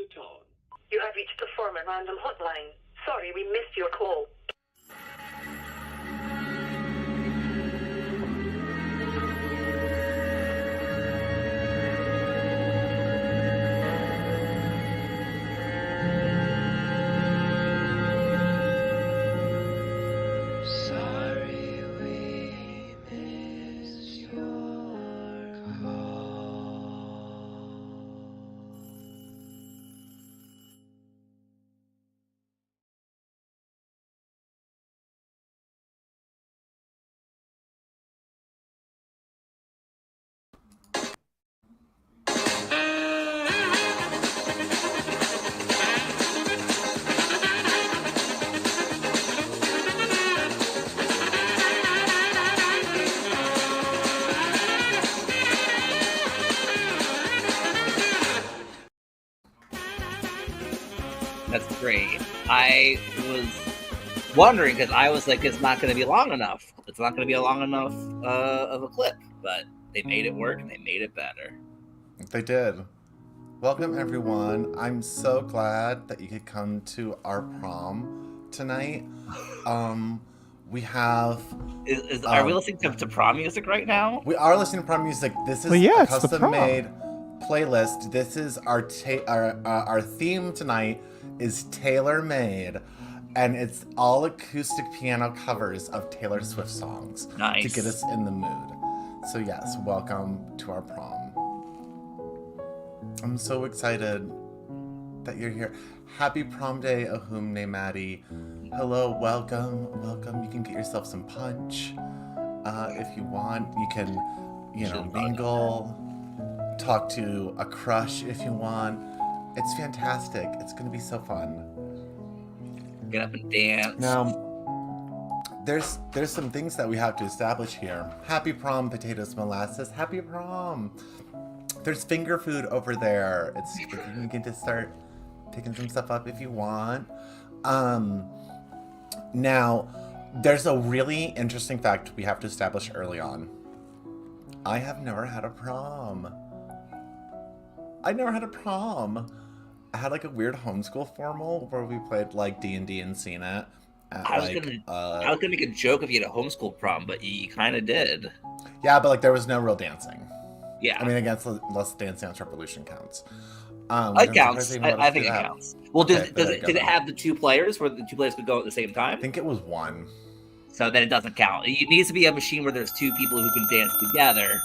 the tone. You have reached the former random hotline. Sorry, we missed your call. Sorry we missed your call. That's great. I was wondering because I was like, it's not going to be long enough. It's not going to be a long enough of a clip, but they made it work and they made it better. They did. Welcome, everyone. I'm so glad that you could come to our prom tonight. We have... Are we listening to prom music right now? We are listening to prom music. This is a custom-made playlist. This is our theme tonight is tailor-made, and it's all acoustic piano covers of Taylor Swift songs to get us in the mood. So yes, welcome to our prom. I'm so excited that you're here. Happy prom day, Ahumne Maddie. Hello, welcome. You can get yourself some punch if you want. You can, mingle, talk to a crush if you want. It's fantastic. It's going to be so fun. Get up and dance. Now, there's some things that we have to establish here. Happy prom, potatoes, molasses. Happy prom. There's finger food over there. You can get to start picking some stuff up if you want. Now, there's a really interesting fact we have to establish early on. I have never had a prom. I never had a prom. I had like a weird homeschool formal where we played like D&D and CNET. I was gonna make a joke if you had a homeschool prom, but you kind of did. Yeah, but like there was no real dancing. Yeah. I mean, against Let's Dance Dance Revolution counts. It counts. I think it counts. Well, did it have the two players where the two players could go at the same time? I think it was one. So then it doesn't count. It needs to be a machine where there's two people who can dance together.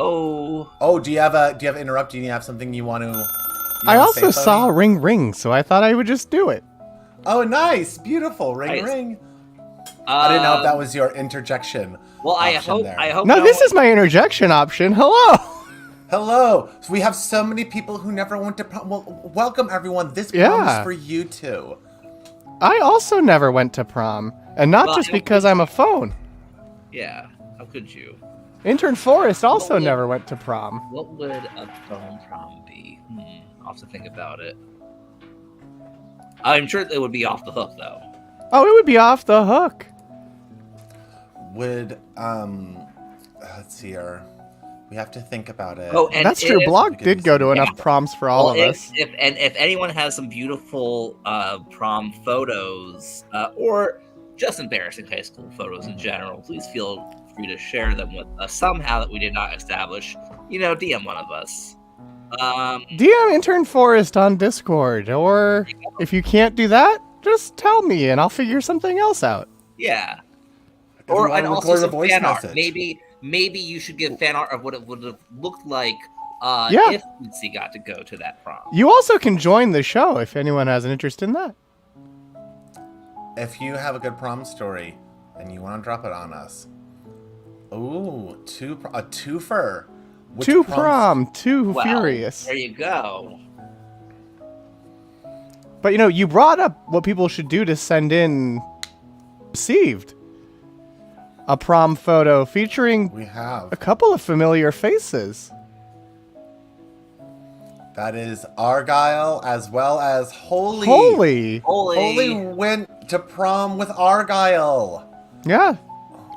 Oh, do you have interrupt? Do you have something you want to? I also saw ring ring, so I thought I would just do it. Oh, nice, beautiful, ring. I didn't know if that was your interjection. Well, I hope. No, this is my interjection option. Hello. So we have so many people who never went to prom. Well, welcome everyone. This prom is for you too. I also never went to prom, and not just because I'm a phone. Yeah, how could you? Intern Forrest also never went to prom. What would a phone prom be? I'll have to think about it. I'm sure it would be off the hook, though. Oh, it would be off the hook. Let's see here. We have to think about it. Oh, and that's true. Blog did go to enough proms for all of us. If anyone has some beautiful prom photos, or just embarrassing high school photos in general, please feel free to share them with us somehow that we did not establish. DM one of us. DM Intern Forest on Discord, or if you can't do that, just tell me and I'll figure something else out. Yeah. Or and also some fan art. Maybe you should give fan art of what it would have looked like if Mitzi got to go to that prom. You also can join the show if anyone has an interest in that. If you have a good prom story and you want to drop it on us. Ooh, a twofer. Two prom, two furious. There you go. But you brought up what people should do to send in received. A prom photo featuring a couple of familiar faces. That is Argyle as well as Holy. Holy went to prom with Argyle. Yeah.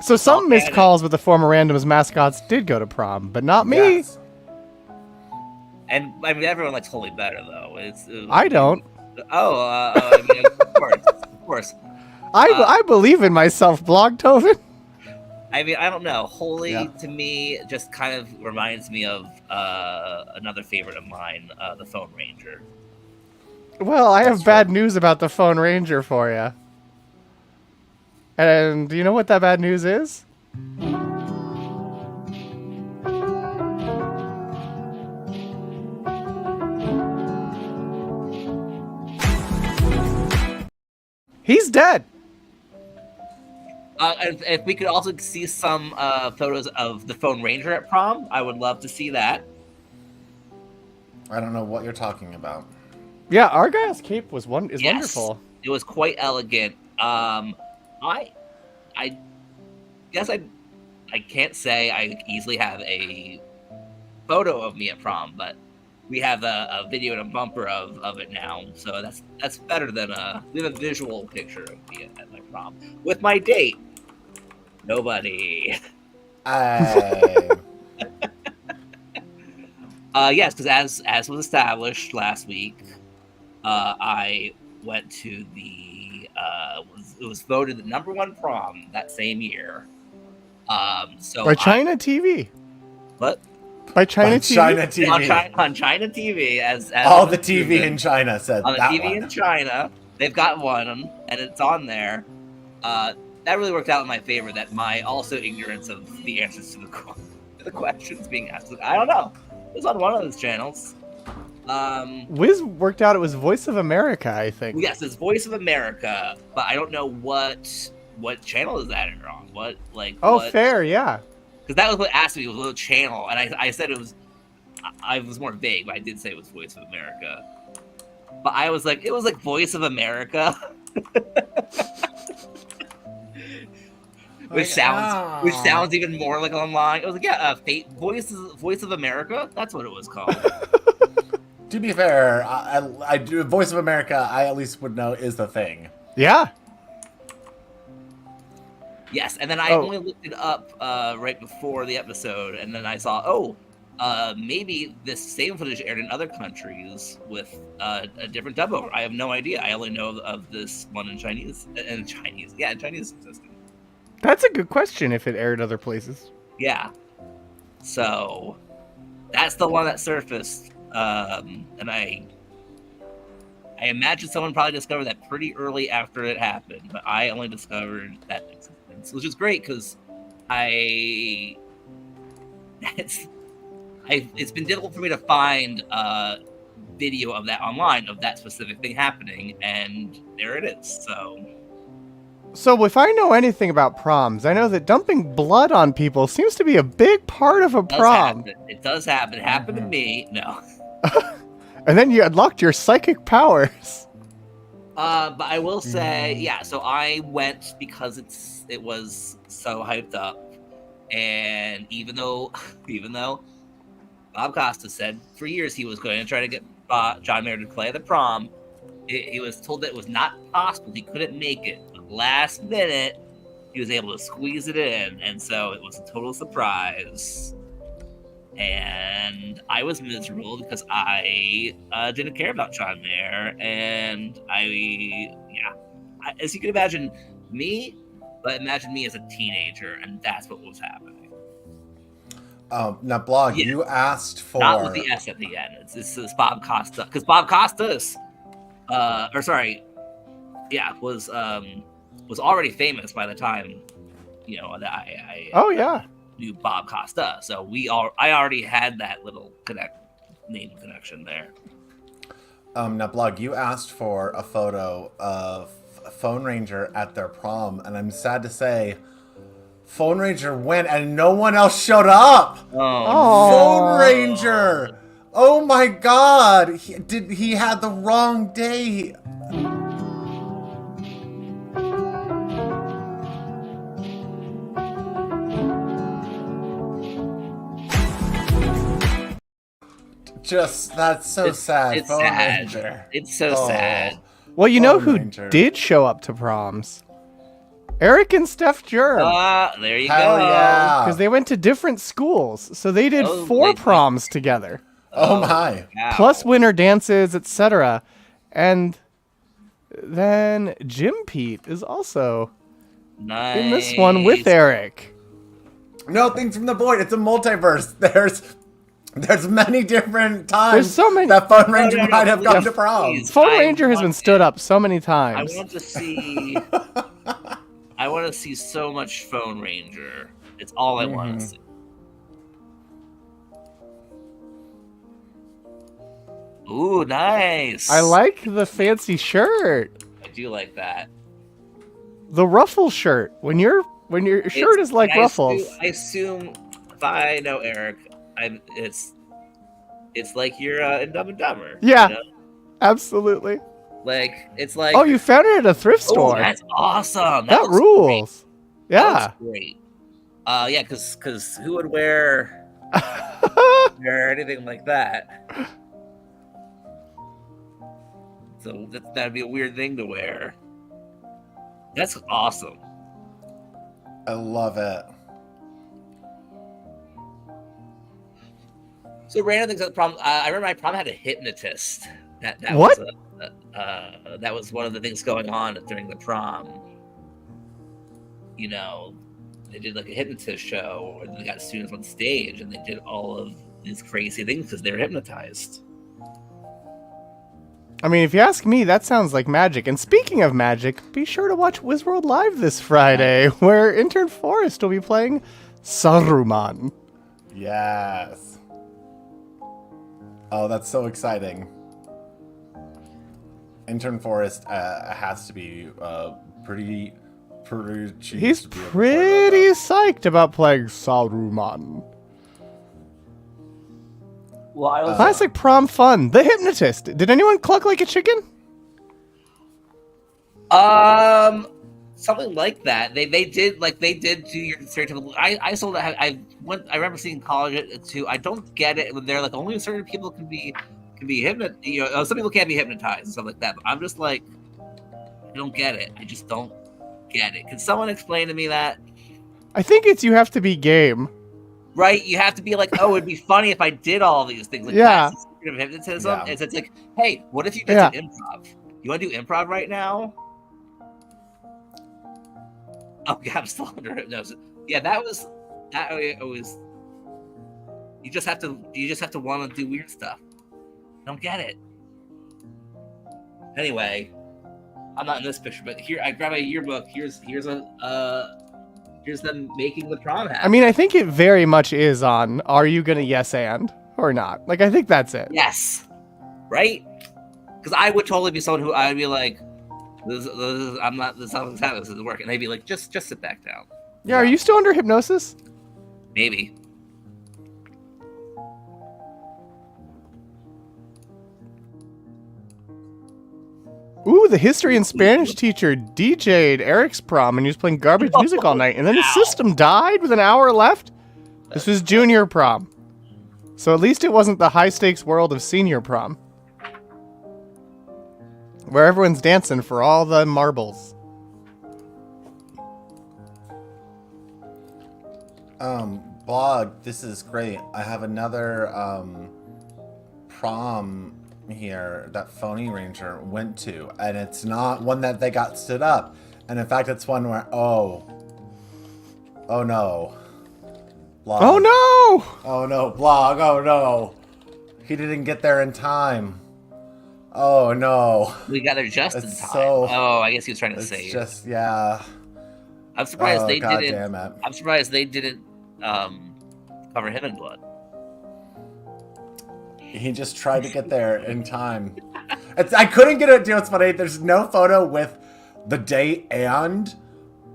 So some missed calls with the former Randoms mascots did go to prom, but not me. Yes. And I mean, everyone likes Holy better though. I don't. I mean, of course. I believe in myself, Blogtoven. I mean, I don't know. Holy Yeah. to me just kind of reminds me of another favorite of mine, the Phone Ranger. Well, I have That's bad true. news about the Phone Ranger for you. And do you know what that bad news is? He's dead. If we could also see some photos of the Phone Ranger at prom, I would love to see that. I don't know what you're talking about. Yeah, Argyle's cape is Yes. wonderful. It was quite elegant. I guess I can't say I easily have a photo of me at prom, but we have a video and a bumper of it now, so that's better than we have a visual picture of me at my prom with my date. Nobody. Yes, because as was established last week, I went to the it was voted the #1 prom that same year. So By China TV. What? By China On TV. China TV. On China TV, as All the TV in China said on the that TV one. in China, they've got one, and it's on there. That really worked out in my favor. That my also ignorance of the answers to the questions being asked. I don't know. It was on one of those channels. Wiz worked out it was Voice of America, I think. Yes, it's Voice of America, but I don't know what channel is that on. What Fair, yeah. Because that was what asked me, was what channel, and I said it was. I was more vague, but I did say it was Voice of America. But I was like, it was like Voice of America, which sounds even more like online. It was like, yeah, Voice of America. That's what it was called. To be fair, I do Voice of America. I at least would know is the thing. Yeah. Yes, and then I only looked it up right before the episode, and then I saw, maybe this same footage aired in other countries with a different dub over. I have no idea. I only know of this one in Chinese. In Chinese system. That's a good question if it aired other places. Yeah. So that's the one that surfaced, and I imagine someone probably discovered that pretty early after it happened, but I only discovered that existence, which is great because it's been difficult for me to find video of that online of that specific thing happening, and there it is. So if I know anything about proms, I know that dumping blood on people seems to be a big part of a prom. It does happen. It happened to me. No. And then you unlocked your psychic powers. But I will say, yeah. So I went because it was so hyped up, and even though Bob Costa said for years he was going to try to get John Mayer to play at the prom, he was told that it was not possible. He couldn't make it. But last minute, he was able to squeeze it in, and so it was a total surprise. And I was miserable because I didn't care about John Mayer, and as you can imagine me, but imagine me as a teenager, and that's what was happening. Now, Blog, you asked for... Not with the S at the end. It's Bob Costa. Because Bob Costas, was already famous by the time, that I knew Bob Costa. So I already had that little name connection there. Now, Blog, you asked for a photo of Phone Ranger at their prom, and I'm sad to say... Phone Ranger went and no one else showed up. Phone Ranger. Oh my God. He had the wrong day. That's so sad. It's Phone sad. Ranger. It's so sad. Well, you know who Ranger. did show up to proms? Eric and Steph Germ. There you Hell go. yeah. Because they went to different schools. So they did 4 proms together. Oh my. Wow. Plus winter dances, etc. And then Jim Pete is also Nice. in this one with Eric. No, things from the void. It's a multiverse. There's many different times There's so many- that Phone Ranger might have gone please, to prom. please. Phone I Ranger has want been stood it. up so many I times. want to see. I want to see so much Phone Ranger. It's all I want to see. Ooh, nice. I like the fancy shirt. I do like that. The ruffle shirt. When your shirt is like I ruffles. I assume if I know Eric, it's like you're in Dumb and Dumber. Yeah. You know? Absolutely. Like it's like. Oh, you found it at a thrift Oh, store. that's awesome. That looks rules. Great. That Yeah. looks great. Yeah, because who would wear anything like that? So that'd be a weird thing to wear. That's awesome. I love it. So random things at the prom. I remember my prom had a hypnotist. That What? Was that was one of the things going on during the prom. You know, they did like a hypnotist show, where they got students on stage, and they did all of these crazy things because they were hypnotized. I mean, if you ask me, that sounds like magic. And speaking of magic, be sure to watch Wizworld Live this Friday, where Intern Forrest will be playing Saruman. Yes. Oh, that's so exciting. Intern Forrest has to be pretty He's pretty psyched about playing Saruman. Well, I was Classic prom fun. The Hypnotist. Did anyone cluck like a chicken? something like that. They did do your stereotypical. I saw that. I remember seeing college too. I don't get it when they're like only certain people can be hypnotized. You know, some people can't be hypnotized and stuff like that. But I'm just like, I don't get it. I just don't get it. Can someone explain to me that? I think it's you have to be game. Right? You have to be like, oh, it'd be funny if I did all these things. Like, Yeah. that's the secret of hypnotism. Yeah. It's like, hey, what if you just did improv? You want to do improv right now? Oh, yeah, I'm still under hypnosis. Yeah, that was. You just have to want to do weird stuff. I don't get it. Anyway, I'm not in this picture, but here I grab a yearbook. Here's them making the prom happen. I mean, I think it very much is on are you gonna yes and or not? Like, I think that's it. Yes. Right? Because I would totally be someone who I'd be like, this is not happening, this isn't working. They'd be like, just sit back down. Yeah, are you still under hypnosis? Maybe. Ooh, the history and Spanish teacher DJ'd Eric's prom and he was playing garbage music all night, and then his system died with an hour left. This was junior prom. So at least it wasn't the high-stakes world of senior prom, where everyone's dancing for all the marbles. Blog, this is great. I have another prom here that Phony Ranger went to, and it's not one that they got stood up, and in fact it's one where oh no, Blog. Oh no! Oh no, Blog, oh no, he didn't get there in time. Oh no, We got there just in It's time. so- I guess he was trying to it's say. just yeah. I'm surprised Oh, they God didn't. damn it. I'm surprised they didn't cover him in blood. He just tried to get there in time. I couldn't get it. You know, it's funny. There's no photo with the date and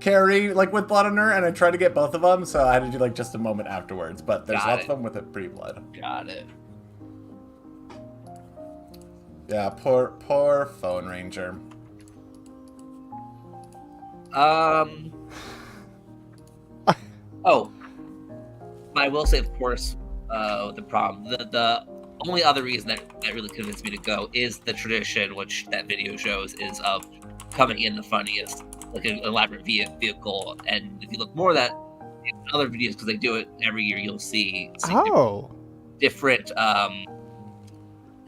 Carrie, like with blood on her, and I tried to get both of them, so I had to do like just a moment afterwards. But there's Got lots it. of them with it pre-blood. Got it. Yeah, poor Phone Ranger. Oh, but I will say, of course, with the prom, the only other reason that really convinced me to go is the tradition, which that video shows, is of coming in the funniest, like an elaborate vehicle. And if you look more at that in other videos, because they do it every year, you'll see Oh. different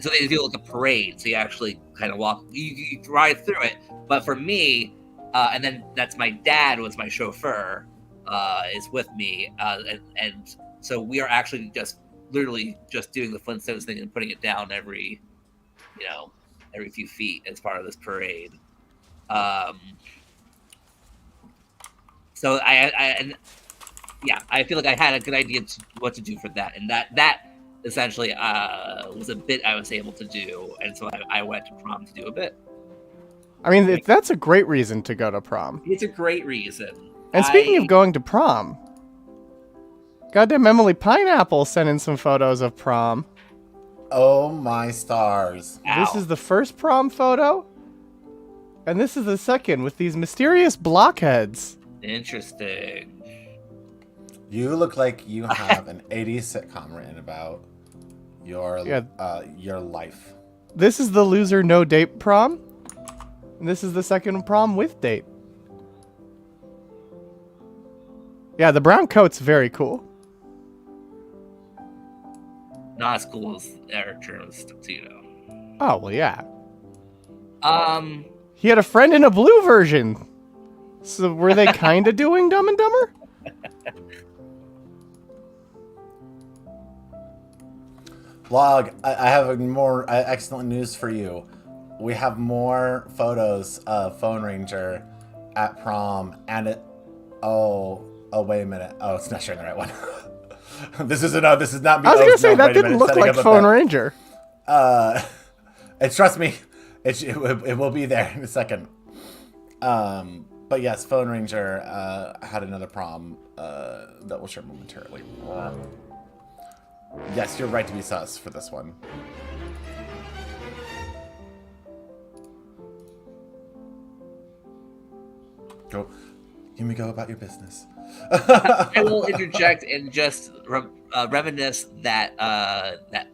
So they do like a parade. So you actually kind of walk, you ride through it. But for me, and then that's my dad was my chauffeur, is with me, and so we are actually literally just doing the Flintstones thing and putting it down every few feet as part of this parade. So I feel like I had a good idea what to do for that, and that essentially was a bit I was able to do, and so I went to prom to do a bit. I mean, that's a great reason to go to prom. It's a great reason. And speaking of going to prom, goddamn Emily Pineapple sent in some photos of prom. Oh my stars. Ow. This is the first prom photo, and this is the second with these mysterious blockheads. Interesting. You look like you have an 80s sitcom written about your life. This is the loser no date prom, and this is the second prom with date. Yeah, the brown coat's very cool. Not as cool as Eric Turner's tuxedo. Oh, well, yeah. Um, He had a friend in a blue version. So were they kind of doing Dumb and Dumber? Vlog, I have more excellent news for you. We have more photos of Phone Ranger at prom, and it. Oh, wait a minute. Oh, it's not showing the right one. This is not me. I was gonna say that didn't look like Phone Ranger. Trust me, it will be there in a second. But yes, Phone Ranger had another prom that we'll share momentarily. Yes, you're right to be sus for this one. Go. You may go about your business. I will interject and just reminisce that that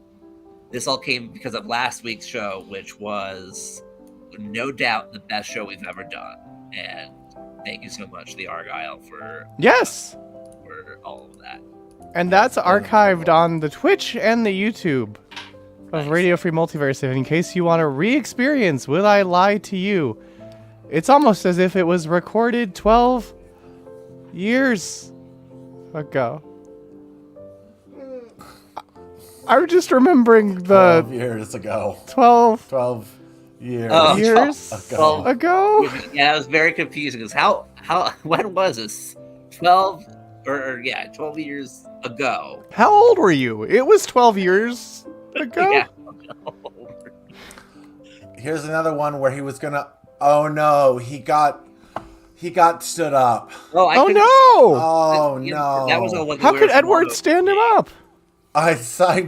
this all came because of last week's show, which was no doubt the best show we've ever done. And thank you so much, the Argyle, for all of that. And that's archived on the Twitch and the YouTube of Radio Free Multiverse. In case you want to re-experience Will I Lie to You, it's almost as if it was recorded 12 years ago. I'm just remembering the 12 years ago. 12 years ago. Yeah, that was very confusing. Because when was this? 12 years ago. How old were you? It was 12 years ago. Yeah. Here's another one where he was gonna. Oh no, he got stood up. Oh no! Oh no! That was all How could Edward stand him up? I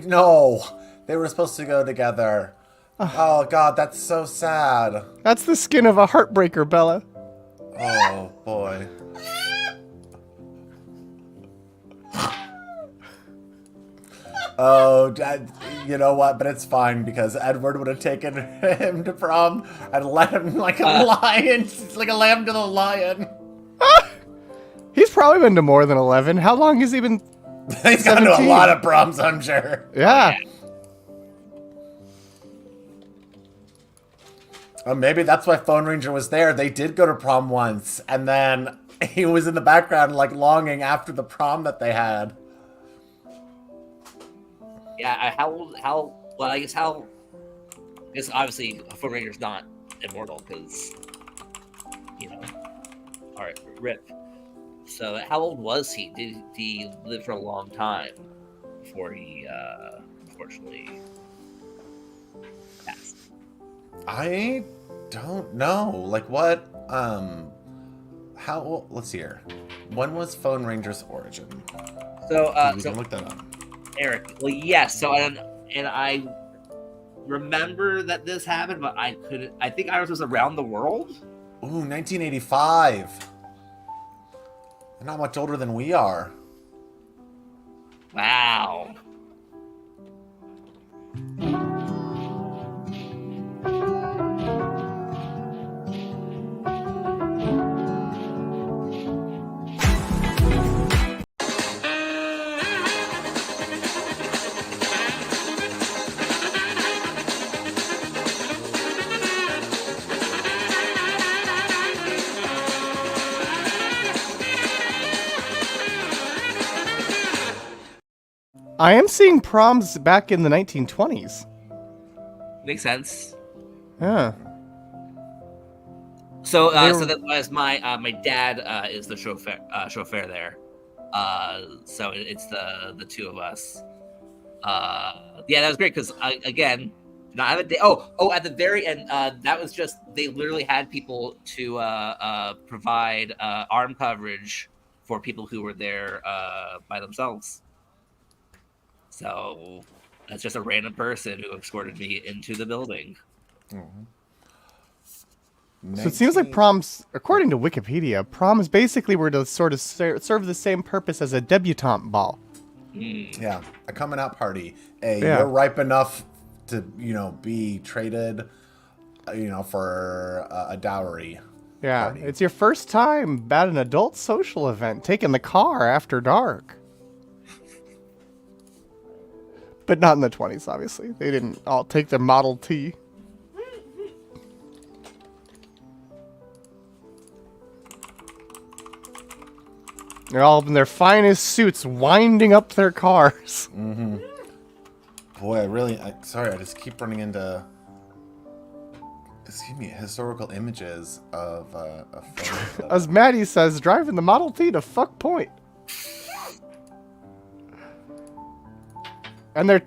no. They were supposed to go together. Oh god, that's so sad. That's the skin of a heartbreaker, Bella. Oh boy. Oh, you know what? But it's fine because Edward would have taken him to prom and led him like a lion, like a lamb to the lion. He's probably been to more than 11. How long has he been? He's gone to a lot of proms, I'm sure. Yeah. Maybe that's why Phone Ranger was there. They did go to prom once, and then he was in the background, like longing after the prom that they had. Yeah, I guess obviously Phone Ranger's not immortal because, alright, rip. So how old was he? Did he live for a long time before he, unfortunately passed? I don't know. Like what, let's see here. When was Phone Ranger's origin? So, we can look that up. Eric, well, yes. So, and I remember that this happened, but I think Iris was around the world. Ooh, 1985. They're not much older than we are. Wow. I am seeing proms back in the 1920s. Makes sense. Yeah. So, They so were- that was my dad is the chauffeur there. So it's the two of us. Yeah, that was great because again, not have a day. Oh, at the very end, that was just they literally had people to provide arm coverage for people who were there by themselves. So that's just a random person who escorted me into the building. So it seems like 19 proms, according to Wikipedia, proms basically were to sort of serve the same purpose as a debutante ball. Yeah, a coming out party. Hey, Yeah. you're ripe enough to, be traded, for a dowry. Yeah, Party. it's your first time at an adult social event, taking the car after dark. But not in the 20s, obviously. They didn't all take their Model T. They're all in their finest suits, winding up their cars. Boy, sorry, I just keep running into, historical images of photos of- As Maddie says, driving the Model T to fuck point. And they're,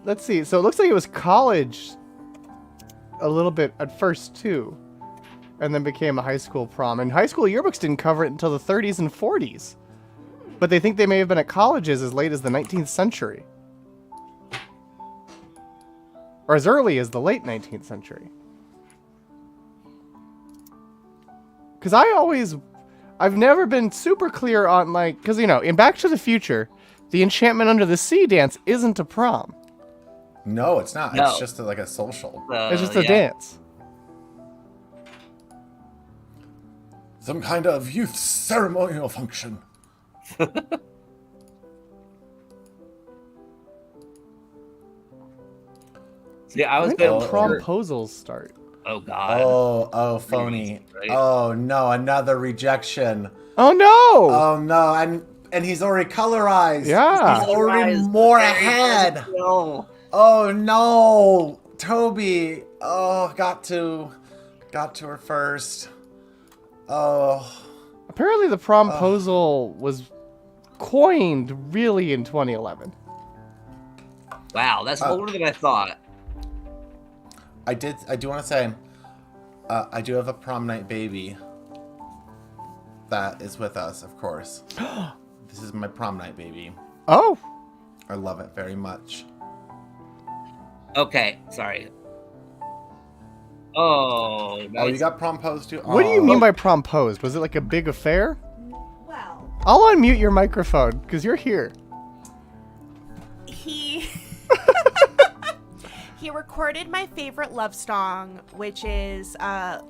let's see, so it looks like it was college a little bit at first too, and then became a high school prom. And high school yearbooks didn't cover it until the 30s and 40s, but they think they may have been at colleges as late as the 19th century, or as early as the late 19th century. Because I've never been super clear on, like, because, in Back to the Future, the Enchantment Under the Sea dance isn't a prom. No, it's not. No. It's just like a social. It's just a Yeah. dance. Some kind of youth ceremonial function. See, I was When going did promposals start? Oh God. Oh, phony. Right? Oh no, another rejection. Oh no! Oh no, and he's already colorized. Yeah. He's already Colorized, more very ahead. still. Oh no, Toby. Oh, got to her first. Oh, Apparently the promposal was coined really in 2011. Wow, that's older than I thought. I do want to say, I do have a prom night baby that is with us, of course. This is my prom night baby. Oh! I love it very much. Okay, sorry. Oh, Oh, you nice. got promposed too? What do you Oh. mean by promposed? Was it like a big affair? Well, I'll unmute your microphone, because you're here. he he recorded my favorite love song, which is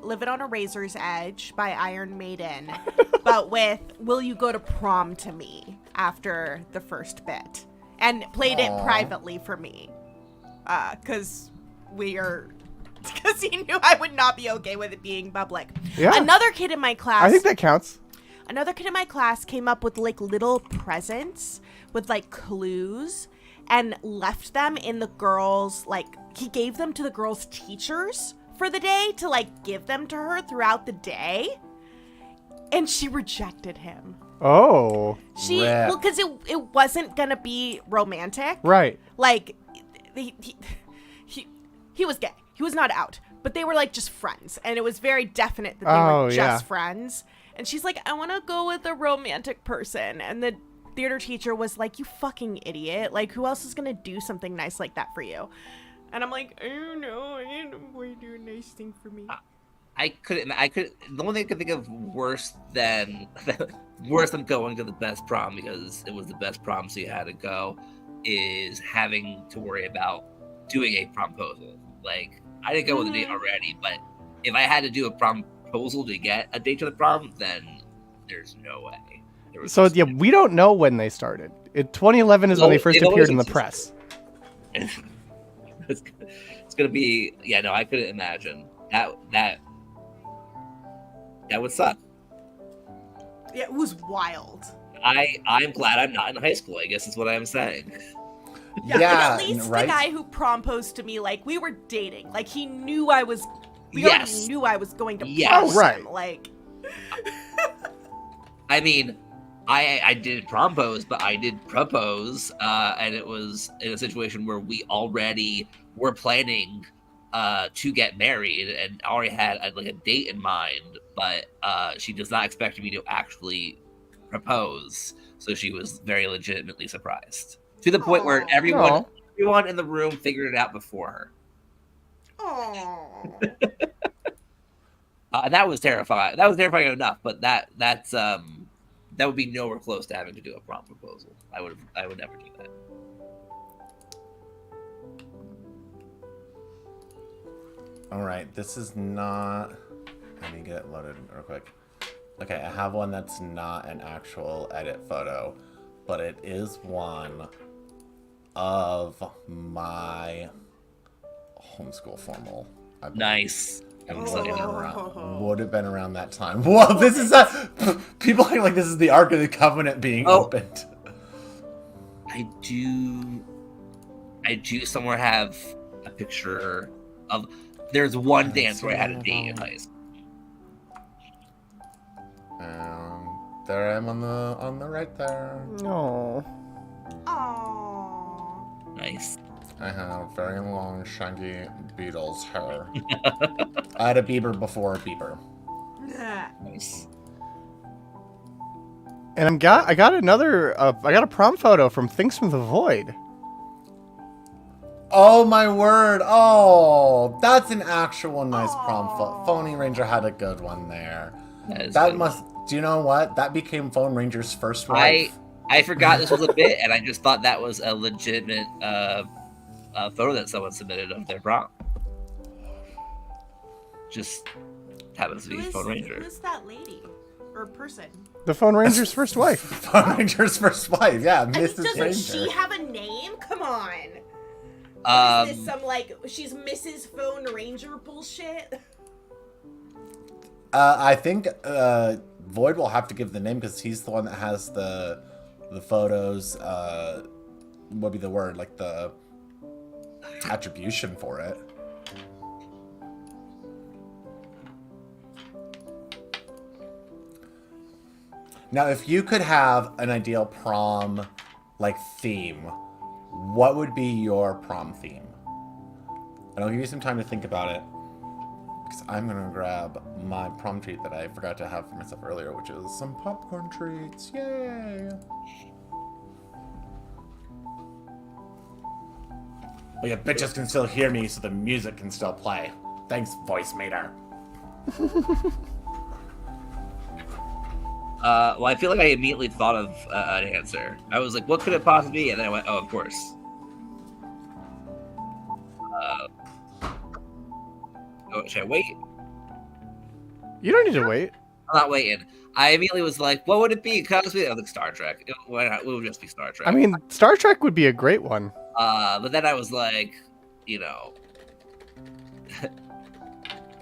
"Living on a Razor's Edge" by Iron Maiden, but with "Will You Go to Prom to Me" after the first bit, and played it Aw. privately for me, because he knew I would not be okay with it being public. Yeah. Another kid in my class. I think that counts. Another kid in my class came up with like little presents with like clues and left them in the girls', like, he gave them to the girls' teachers for the day to like give them to her throughout the day. And she rejected him. Oh. She, Rip. well, because it wasn't gonna be romantic. Right. Like, he was gay. He was not out. But they were like just friends. And it was very definite that they Oh, were just yeah. friends. And she's like, I want to go with a romantic person. And the theater teacher was like, you fucking idiot. Like, who else is going to do something nice like that for you? And I'm like, I don't know. I didn't know boy do a nice thing for me. The only thing I could think of worse than going to the best prom, because it was the best prom, so you had to go, is having to worry about doing a promposal. Like, I didn't go with a date already, but if I had to do a promposal to get a date to the prom, then there's no way. There was So, just yeah, we don't know when they started. 2011 is when No, they first it always appeared in the existed. press. it's gonna be, yeah, no, I couldn't imagine that would suck. Yeah, it was wild. I'm glad I'm not in high school, I guess is what I'm saying. Yeah, like, Yeah, at least right? the guy who proposed to me, like, we were dating. Like, he knew I was. We Yes. already knew I was going to Yes. propose Oh, right. him. Like, I mean, I did propose, but I did propose, and it was in a situation where we already were planning to get married and already had like a date in mind, but she does not expect me to actually propose, so she was very legitimately surprised to the point where Aw. everyone Aw. in the room figured it out before her. oh. And that was terrifying. That was terrifying enough, but that would be nowhere close to having to do a prom proposal. I would never do that. All right, this is not. Let me get it loaded real quick. Okay, I have one that's not an actual edit photo, but it is one of my homeschool formal. I believe. Nice. And I'm would excited. have been around that time. Whoa, this is people act like this is the Ark of the Covenant being Oh. opened. I do somewhere have a picture of. There's one dance where I had a date in high school. There I am on the right there. Oh. Aww. Nice. I have very long, shaggy Beatles hair. I had a Bieber before a Bieber. Nice. And I got a prom photo from Things from the Void. Oh my word! Oh, that's an actual nice prom photo. Phony Ranger had a good one there. That must. Do you know what? That became Phone Ranger's first wife. I forgot this was a bit, and I just thought that was a legitimate photo that someone submitted of their prom. Just happens to be Phone Ranger. Who is that lady or person? The Phone Ranger's first wife. Phone Ranger's first wife. Yeah, I mean, Mrs. doesn't Ranger. she have a name? Come on. What is this, some like she's Mrs. Phone Ranger bullshit? I think Void will have to give the name because he's the one that has the photos. What would be the word? Like the attribution for it. Now, if you could have an ideal prom like theme, what would be your prom theme? And I'll give you some time to think about it. Because I'm going to grab my prom treat that I forgot to have for myself earlier, which is some popcorn treats. Yay! But yeah, bitches can still hear me, so the music can still play. Thanks, voice meter. Well, I feel like I immediately thought of an answer. I was like, what could it possibly be? And then I went, oh, of course. Should I wait? You don't need to wait. I'm not waiting. I immediately was like, what would it be? Because I was like, Star Trek. Why not? It would just be Star Trek. I mean, Star Trek would be a great one. But then I was like,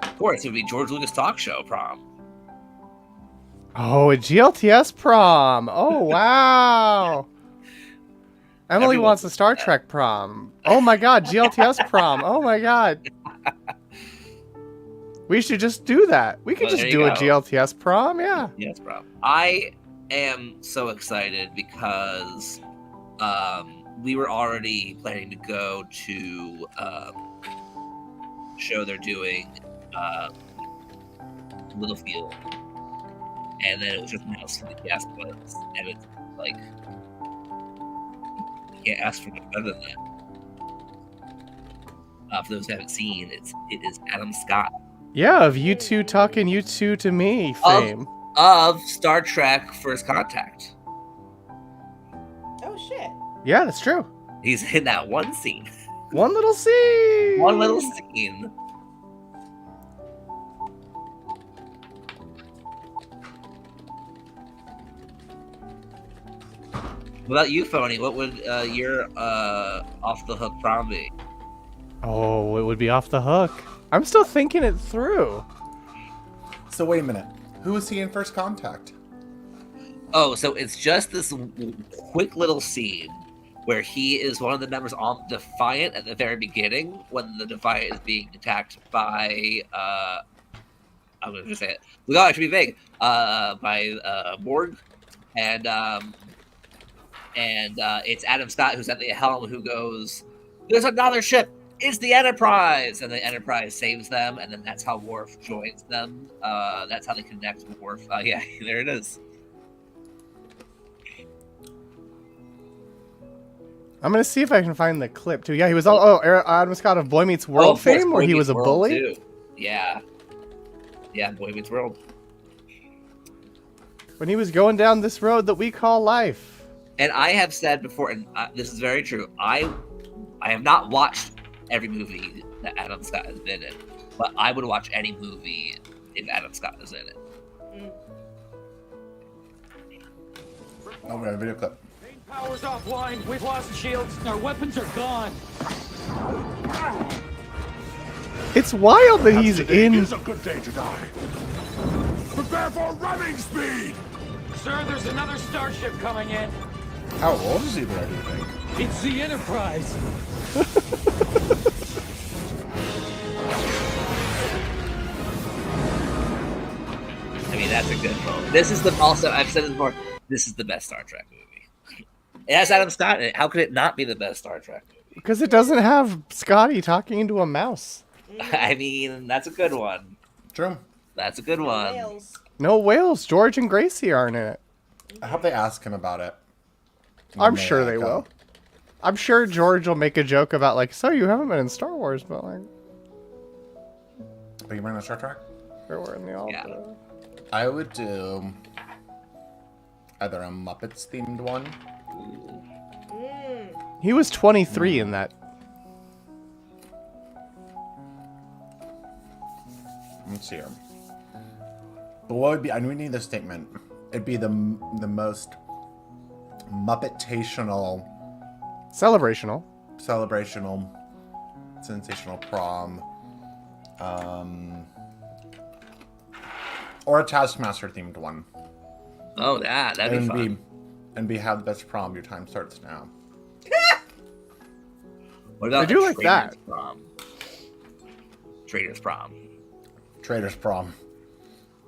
of course, it would be George Lucas talk show prom. Oh, a GLTS prom. Oh, wow. Emily Everyone wants a Star Trek prom. Oh my god, GLTS prom. Oh my god. We should just do that. We could Well, just there do you a go. GLTS prom, yeah. Yes, prom. I am so excited because we were already planning to go to show they're doing Littlefield, and then it was just announced for the gas buds, and it's like you can't ask for much better than that. For those who haven't seen, it is Adam Scott Yeah, of you two talking you two to me fame. of Star Trek First Contact. Oh shit. Yeah, that's true. He's in that one scene. One little scene. One little scene. What about you, Phony? What would your off the hook prom be? Oh, it would be off the hook. I'm still thinking it through. So wait a minute. Who was he in First Contact? Oh, so it's just this quick little scene where he is one of the members on Defiant at the very beginning when the Defiant is being attacked by I'm gonna just say it. Look, I should be vague. By Borg, and it's Adam Scott who's at the helm who goes, "There's another ship. It's the Enterprise," and the Enterprise saves them, and then that's how Worf joins them. That's how they connect with Worf. Yeah, there it is. I'm gonna see if I can find the clip too. Yeah, he was all Adam Scott of Boy Meets World of course, fame, Boy where he Meets was a World, bully. too. Yeah, Boy Meets World. When he was going down this road that we call life. And I have said before, and this is very true. I have not watched every movie that Adam Scott has been in, but I would watch any movie if Adam Scott is in it. Oh, we got a video clip. Main power's offline. We've lost shields. Our weapons are gone. It's wild that he's Today in. is a good day to die. Prepare for running speed. Sir, there's another starship coming in. How old is he there, do you think? It's the Enterprise. I mean, that's a good moment. This is also, I've said this before, this is the best Star Trek movie. It has Adam Scott in it. How could it not be the best Star Trek movie? Because it doesn't have Scotty talking into a mouse. I mean, that's a good one. True. That's a good one. Whales. No whales. George and Gracie aren't in it. I hope they ask him about it. I'm When sure they go. will. I'm sure George will make a joke about like, so you haven't been in Star Wars, but like, Are you wearing a Star Trek? we're in the all. Yeah. I would do either a Muppets themed one. He was 23 in that. Let's see here. But what would be? I need this statement. It'd be the most Muppetational, Celebrational. celebrational, sensational prom, or a Taskmaster themed one. Oh, that'd be and fun. have the best prom. Your time starts now. What about I do a like Trader's that. Prom? Trader's Prom. Trader's prom.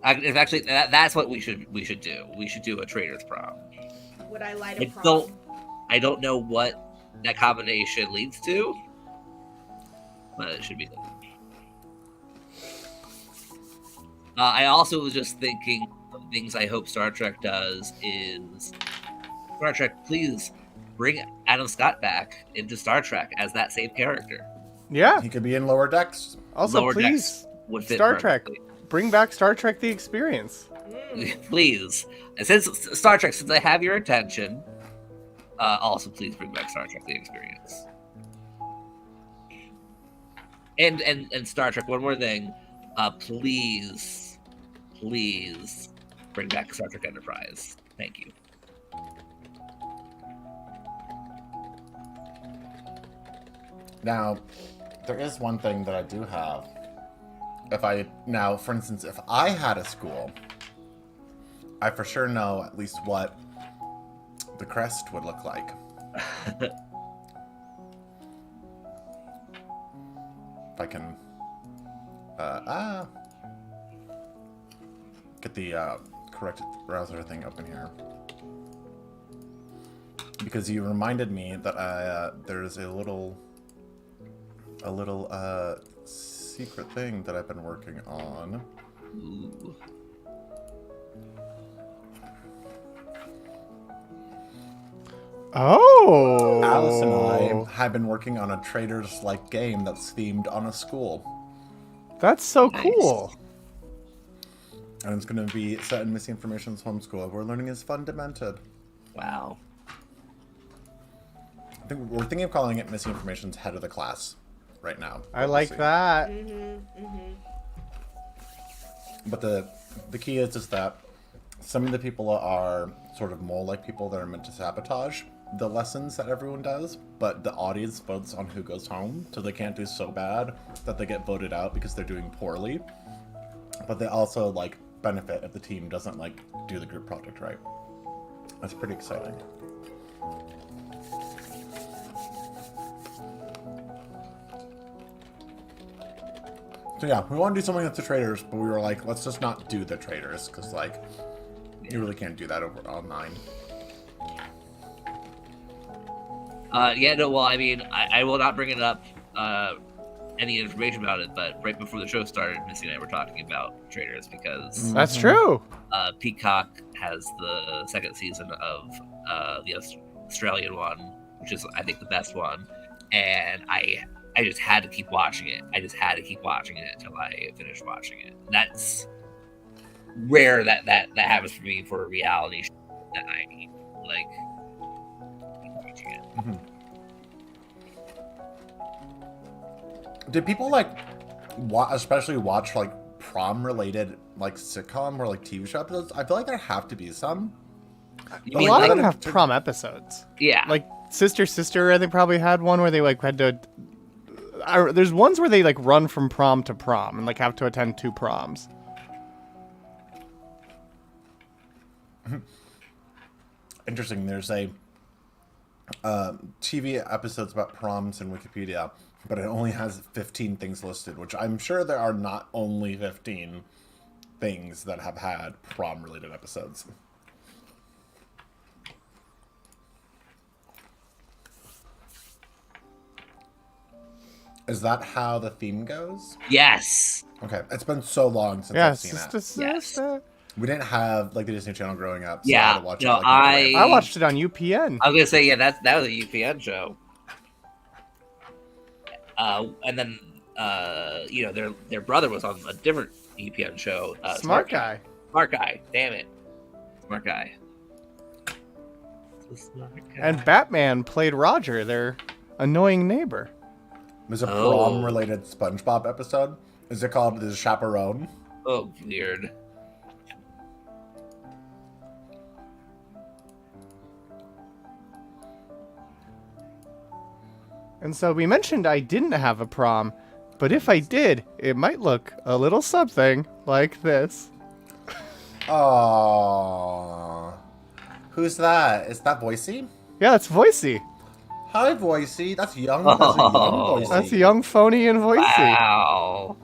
Actually, that's what we should do. We should do a Trader's Prom. Would I light I a prom? don't know what that combination leads to, but it should be good. I also was just thinking of things I hope Star Trek does is Star Trek, please bring Adam Scott back into Star Trek as that same character. Yeah. He could be in Lower Decks. Also, Lower please, Decks would fit Star Trek, perfectly. bring back Star Trek: The Experience. Please. And since Star Trek, since I have your attention, also please bring back Star Trek: The Experience. And Star Trek, one more thing, please bring back Star Trek Enterprise. Thank you. Now, there is one thing that I do have. For instance, if I had a school, I for sure know at least what the crest would look like. If I can, get the correct browser thing open here. Because you reminded me that there's a little secret thing that I've been working on. Ooh. Oh. Alice and I have been working on a Traders-like game that's themed on a school. That's so Nice. cool. And it's going to be set in Missing Information's homeschool, where learning is fundamented. Wow. I think we're thinking of calling it Missing Information's head of the class right now. I like that. But the key is just that some of the people are sort of mole-like people that are meant to sabotage the lessons that everyone does, but the audience votes on who goes home, so they can't do so bad that they get voted out because they're doing poorly. But they also, like, benefit if the team doesn't, like, do the group project right. That's pretty exciting. So yeah, we want to do something with the traders, but we were like, let's just not do the traders, because like, you really can't do that over online. Yeah, no, well, I mean, I will not bring it up, any information about it, but right before the show started, Missy and I were talking about traders because That's true. Peacock has the second season of the Australian one, which is, I think, the best one, and I just had to keep watching it. I just had to keep watching it until I finished watching it. That's rare that happens for me for a reality show that I like keep watching it. Mm-hmm. Did people like especially watch like prom related like sitcom or like TV show episodes? I feel like there have to be some. You A mean, lot like, of them have prom episodes. yeah, Like Sister, I think probably had one where they like had to. There's ones where they like run from prom to prom and like have to attend 2 proms. Interesting. There's a TV episodes about proms in Wikipedia, but it only has 15 things listed, which I'm sure there are not only 15 things that have had prom related episodes. Is that how the theme goes? yes. Okay, it's been so long since Yeah, I've seen it. sister. We didn't have like the Disney Channel growing up, so I Yeah, had to watch no, it. Like, I watched it on UPN. I was gonna say, yeah, that was a UPN show. And then you know, their brother was on a different UPN show. Smart guy. Smart guy. Damn it. Smart guy. Smart guy. And Batman played Roger, their annoying neighbor. There's a Oh. prom related SpongeBob episode. Is it called The Chaperone? Oh, weird. And so we mentioned I didn't have a prom, but if I did, it might look a little something like this. Aww. Who's that? Is that Voicey? Yeah, that's Voicey. Hi, Voicey. That's young. That's a young Oh. Voicey. That's young Phony and Voicey. Wow.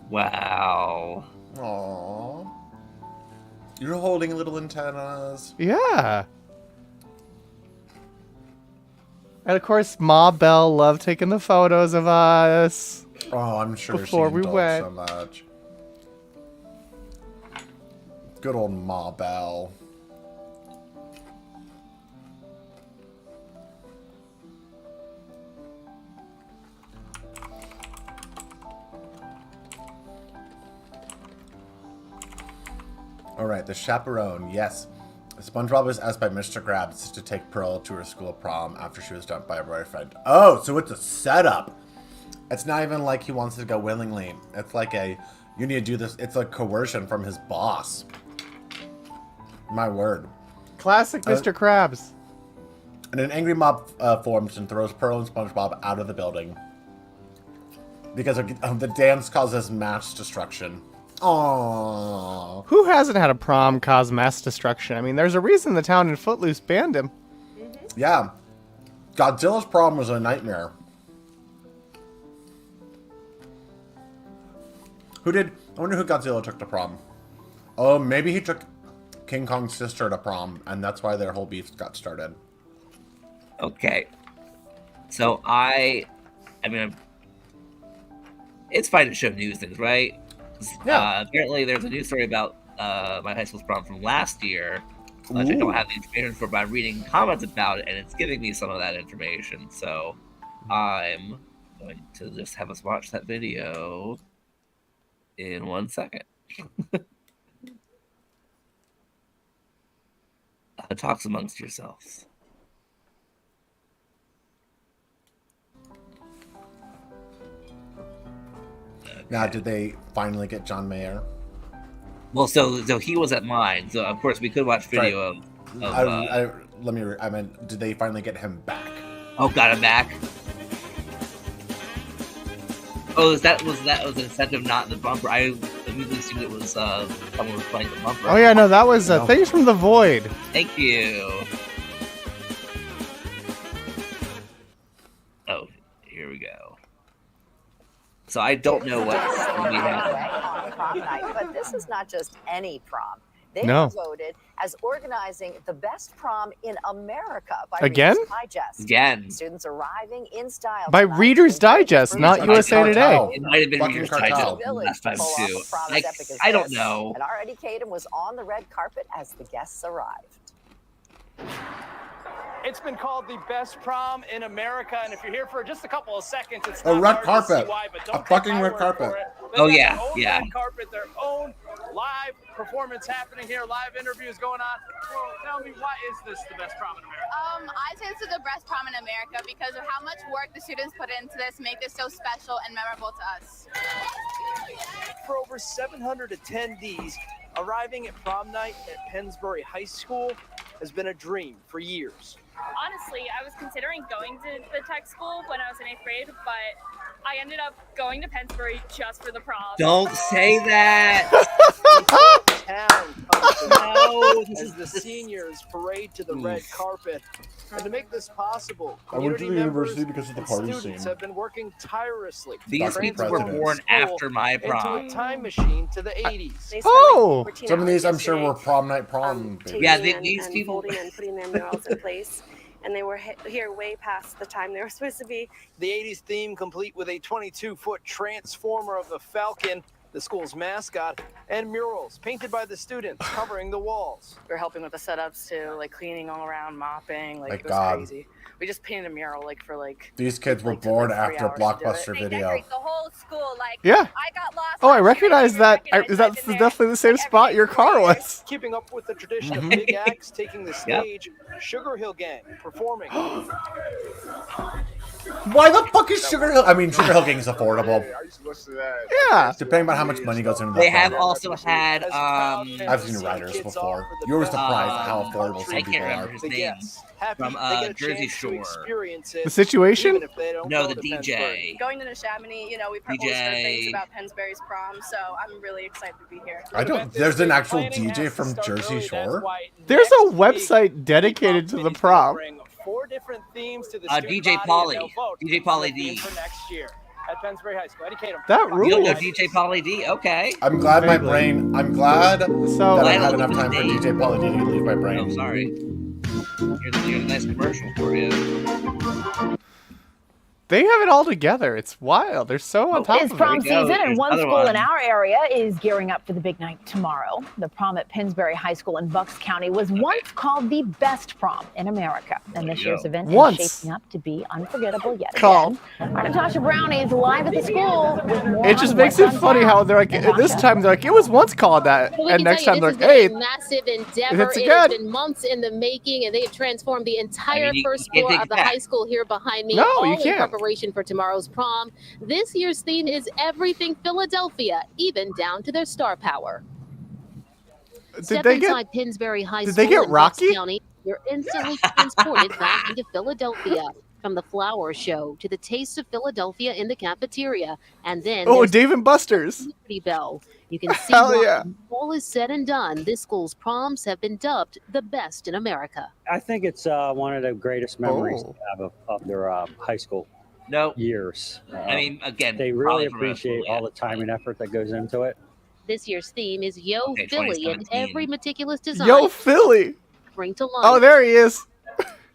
Wow. Aww. You're holding little antennas. Yeah. And of course, Ma Bell loved taking the photos of us. Oh, I'm sure Before she we indulged went. so much. Good old Ma Bell. All right, the chaperone. Yes, SpongeBob was asked by Mr. Krabs to take Pearl to her school prom after she was dumped by a boyfriend. Oh, so it's a setup. It's not even like he wants to go willingly. It's like a, you need to do this. It's a coercion from his boss. My word. Classic Mr. Krabs. And an angry mob forms and throws Pearl and SpongeBob out of the building. Because of the dance causes mass destruction. Aww. Who hasn't had a prom cause mass destruction? I mean, there's a reason the town in Footloose banned him. Yeah. Godzilla's prom was a nightmare. I wonder who Godzilla took to prom. Oh, maybe he took King Kong's sister to prom, and that's why their whole beef got started. Okay. So I mean, it's fine to show news things, right? Yeah. Apparently, there's a news story about my high school's prom from last year, which I Ooh. don't have the information for, but I'm reading comments about it, and it's giving me some of that information. So I'm going to just have us watch that video in 1 second. Talks amongst yourselves. Now, did they finally get John Mayer? Well, so he was at mine. So of course we could watch video of I meant, did they finally get him back? oh, got him back. Oh, was an incentive, not the bumper? I we assumed it was someone was playing the bumper. Oh yeah, no, that was Things from the Void. Thank you. Oh, here we go. So I don't know what we have. On prom night, but this is not just any prom. They No. were voted as organizing the best prom in America by Again? Reader's Digest. Again. Students arriving in style By tonight Reader's to enjoy the Digest, fruits not of USA our Today. prom. It might have been Fucking Reader's cartel. Digest last time Pull off too. a prom as Like, epic as I don't this. know. And our Eddie Kadam was on the red carpet as the guests arrived. It's been called the best prom in America, and if you're here for just a couple of seconds, it's A not red hard carpet. to see why, but don't A take fucking my red word carpet. for it. Oh, They've got yeah, their own yeah. red carpet, their own live performance happening here, live interviews going on. Well, tell me, why is this the best prom in America? I say this is the best prom in America because of how much work the students put into this, make this so special and memorable to us. For over 700 attendees, arriving at prom night at Pennsbury High School has been a dream for years. Honestly, I was considering going to the tech school when I was in 8th grade, but I ended up going to Pennsbury just for the prom. Don't say that. Town comes to No, this as is the seniors parade to the red carpet. And to make this possible, I went to community the university members because of the and party students scene. have been working tirelessly. to These people were transform born the school after my into prom. a time machine to the 80s. Oh! Some of these, I'm sure, were prom night prom. babies. Yeah, these people. folding and putting their murals in place, and they were here way past the time they were supposed to be. The 80s theme complete with a 22-foot transformer of the Falcon, the school's mascot, and murals painted by the students covering the walls. We were helping with the setups too, like cleaning all around, mopping, like My it was God. crazy. We just painted a mural like These kids were like, took, born like, 3 after hours to do it. Blockbuster They video. decorate the whole school, like, Yeah. I got lost. Oh, I last year, recognize didn't that. recognize That's I've been there. definitely the same Like, spot your car everything was. Keeping up with the tradition of big acts taking the stage, Sugar Hill Gang performing. Why the fuck is Sugar Hill? I mean, Sugar Hill Gang is affordable. I used to listen to that. Yeah. Depending on how much money goes into that. They have prom. also had I've seen Riders before. You were surprised at how affordable I some can't people remember are. his The name. guests happy From, they get a Jersey chance to Shore. experience it, The Situation? even if they don't No, go the to Pennsbury. DJ. Going to Neshaminy, you know, we've always heard DJ. things about Pennsbury's prom, so I'm really excited to be here. I don't. There's an actual DJ from Jersey Shore. There's a website dedicated to the prom. 4 different themes to the DJ Polly. DJ Polly D. for next year at Pennsbury High School. Eddie Kadam. That You don't know rules. DJ Polly D? Okay. I'm glad my Vaguely. brain. I'm glad So that I I had don't enough know time the for name. DJ Pauly D to leave my Oh, brain. sorry. Here's a nice commercial for you. they have it all together. It's wild. They're so on top It's of prom it. There you go. season, and Here's one another school in one. our area is gearing up for the big night tomorrow. The prom at Pennsbury High School in Bucks County was once called the best prom in America, and this you year's go. event Once. is shaping up to be unforgettable yet Called. again. Our Natasha Brownie is live at the school with more It just on makes what's it on funny tap. how they're like, this Natasha. time they're like, it was once called that. Well, we And can next tell time you, they're this like, has been hey, a massive endeavor. it's It has good. been months in the making, and they have transformed the entire you first can't floor take of it the back. high school here behind me, No, all you in can't. preparation for tomorrow's prom. This year's theme is everything Philadelphia, even down to their star power. did Step they get, inside Pennsbury High did School they get in Bucks Rocky? County. You're instantly transported back into Philadelphia. From the flower show to the taste of Philadelphia in the cafeteria, and then Oh, there's Dave and Buster's. Liberty Bell. You can see Hell why yeah. when all is said and done, this school's proms have been dubbed the best in America. I think it's one of the greatest memories Oh. to have of their high school No, years. I mean, again, they probably really from a appreciate school, all yeah. the time and effort that goes into it. This year's theme is Yo Okay, Philly, and 2017. every meticulous design Yo, Philly. bring to life. Oh, there he is.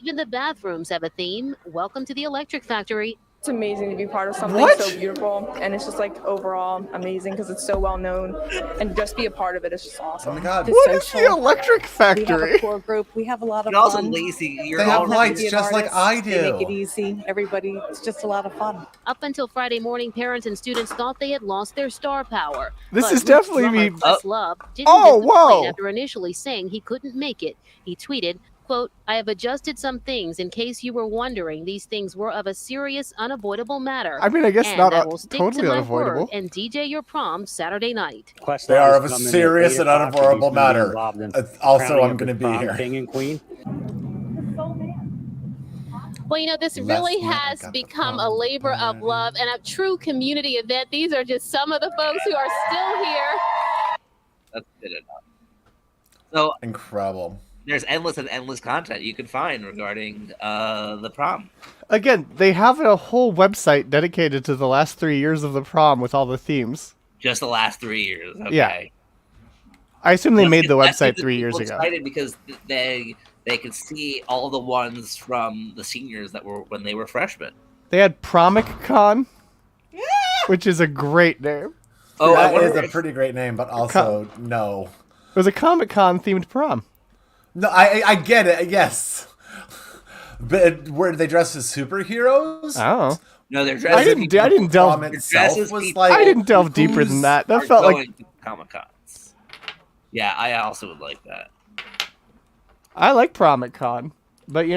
Even the bathrooms have a theme. Welcome to the Electric Factory. It's amazing to be part of something What? so beautiful, and it's just like overall amazing because it's so well known, and just be a part of it is just awesome. Oh my God. Just What is social. the Electric Factory? core group. We have a lot of You're also fun. lazy. You're They have all lights Be an just like artist. I They make it do. easy. Everybody, it's just a lot of fun. Up until Friday morning, parents and students thought they had lost their star power. This But is Roots definitely drummer me. Chris Love didn't Oh, miss the whoa. plane after initially saying he couldn't make it. He tweeted, quote, I have adjusted some things in case you were wondering. These things were of a serious, unavoidable matter. I mean, I guess and not I will stick totally to my unavoidable. word and DJ your prom Saturday night. They are of a serious and unavoidable matter. Also, I'm going to be here. King and queen. Well, this really has become a labor of love and a true community event. These are just some of the folks who are still here. That's good enough. So incredible. There's endless content you can find regarding the prom. Again, they have a whole website dedicated to the last 3 years of the prom with all the themes. Just the last 3 years. Okay. Yeah. I assume they made the That's website the 3 years people ago. excited because they could see all the ones from the seniors that were when they were freshmen. They had Promic-Con, which is a great name. Oh, that is a pretty great name, but also no. It was a Comic-Con themed prom. No, I get it. Yes, but were they dressed as superheroes? Oh. No, they're dressed. I didn't delve. I didn't delve deeper than that. That felt like Comic-Cons. Yeah, I also would like that. I like Promic-Con, but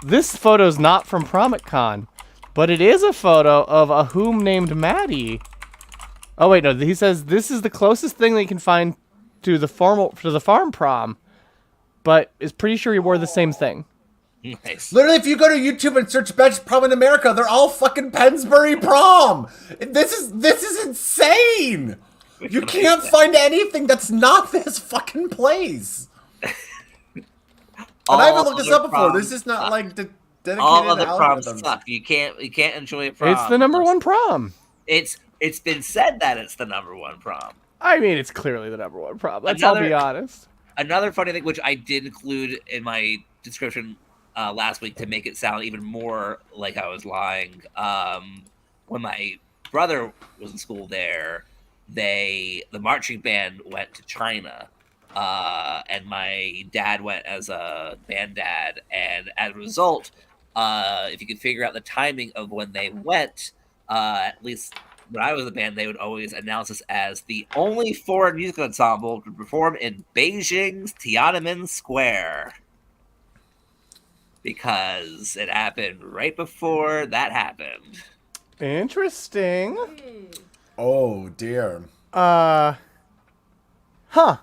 this photo's not from Promic-Con, but it is a photo of a whom named Maddie. Oh wait, no, he says this is the closest thing they can find to the farm prom, but is pretty sure he wore the same thing. Nice. Literally, if you go to YouTube and search "Best Prom in America," they're all fucking Pennsbury prom. This is insane. You can't find anything that's not this fucking place. And I haven't looked this up before. This is not like dedicated all of the proms algorithms. suck. You can't enjoy a prom. It's the #1 prom. It's been said that it's the #1 prom. I mean, it's clearly the #1 prom. I'll be honest. Another funny thing, which I did include in my description last week to make it sound even more like I was lying. When my brother was in school there, the marching band went to China. And my dad went as a band dad, and as a result, if you could figure out the timing of when they went, at least when I was in the band, they would always announce us as the only foreign musical ensemble to perform in Beijing's Tiananmen Square. Because it happened right before that happened. Interesting. Oh, dear. Huh. Fair.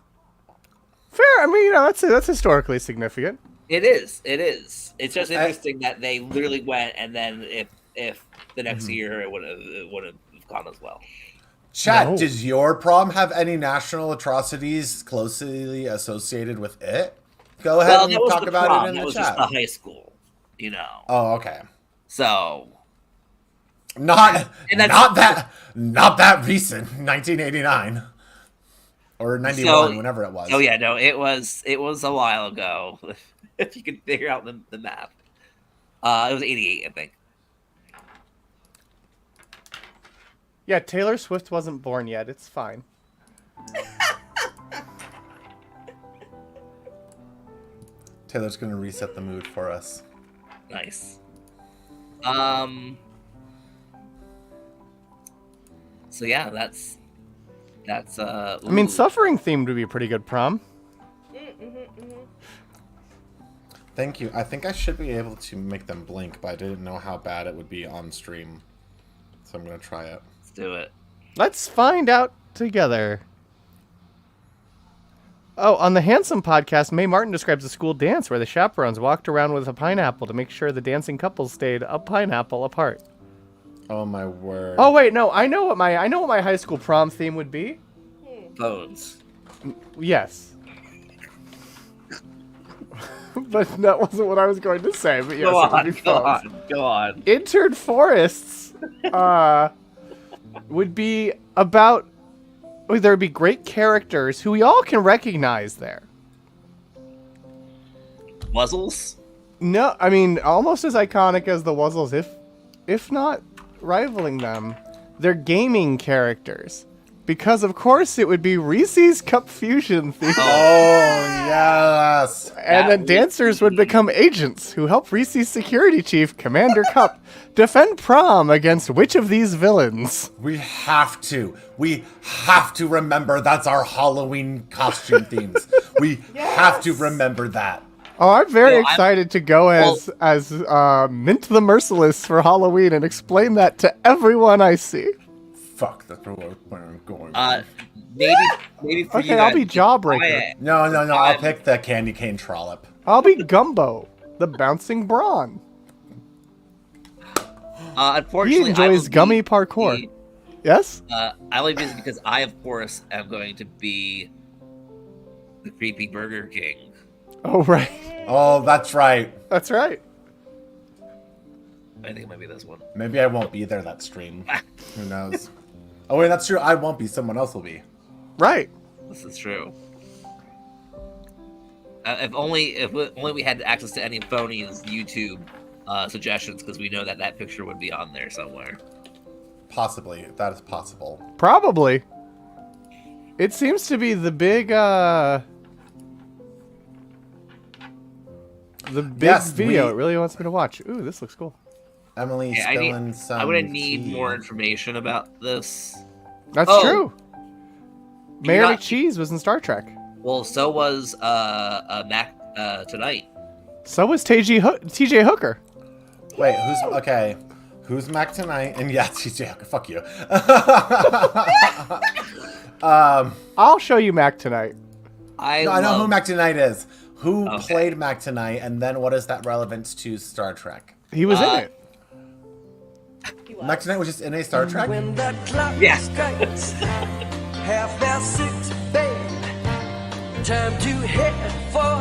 I mean, that's historically significant. It is. It's just interesting that they literally went, and then if the next year it would have gone as well. Chat, does your prom have any national atrocities closely associated with it? Go ahead and talk about it in the chat. It was just the high school, Oh, okay. So not that recent, 1989 or 91, whenever it was. Oh yeah, no, it was a while ago. If you can figure out the math, it was 88, I think. Yeah, Taylor Swift wasn't born yet. It's fine. Taylor's gonna reset the mood for us. Nice. So yeah, that's. I mean, suffering themed would be a pretty good prom. Thank you. I think I should be able to make them blink, but I didn't know how bad it would be on stream. So I'm gonna try it. Let's do it. Let's find out together. Oh, on the Handsome podcast, Mae Martin describes a school dance where the chaperones walked around with a pineapple to make sure the dancing couples stayed a pineapple apart. Oh my word. Oh wait, no, I know what my high school prom theme would be. Phones. Yes. But that wasn't what I was going to say. But yes, go on. Entered Forests would be about. There would be great characters who we all can recognize there. Wuzzles? No, I mean almost as iconic as the Wuzzles, if not rivaling them. They're gaming characters. Because of course it would be Reese's Cup Fusion theme. Oh yes. And then dancers would become agents who help Reese's security chief, Commander Cup, defend prom against which of these villains? We have to remember that's our Halloween costume themes. We have to remember that. Oh, I'm very excited to go as Mint the Merciless for Halloween and explain that to everyone I see. Fuck, that's where I'm going. Maybe for okay, I'll be Jawbreaker. No, I'll pick the candy cane trollop. I'll be Gumbo, the bouncing brawn. Unfortunately, He enjoys gummy parkour. Yes? I only do this because I, of course, am going to be the creepy Burger King. Oh, right. Oh, that's right. That's right. I think it might be this one. Maybe I won't be there that stream. Who knows? Oh, wait, that's true. I won't be. Someone else will be. Right. This is true. If only we had access to any phonies YouTube suggestions, because we know that that picture would be on there somewhere. Possibly. That is possible. Probably. It seems to be the big video it really wants me to watch. Ooh, this looks cool. Emily Yeah, spilling some I'm gonna need tea. more information about this. That's true. Mayor McCheese was in Star Trek. Well, so was Mac tonight. So was TJ Hooker. Wait, who's okay? Who's Mac tonight? And yeah, TJ Hooker. Fuck you. I'll show you Mac tonight. I know who Mac tonight is. Who played Mac tonight, and then what is that relevance to Star Trek? He was in it. Mac tonight was just in a Star Trek. When that clock strikes 6:30, babe, time to head for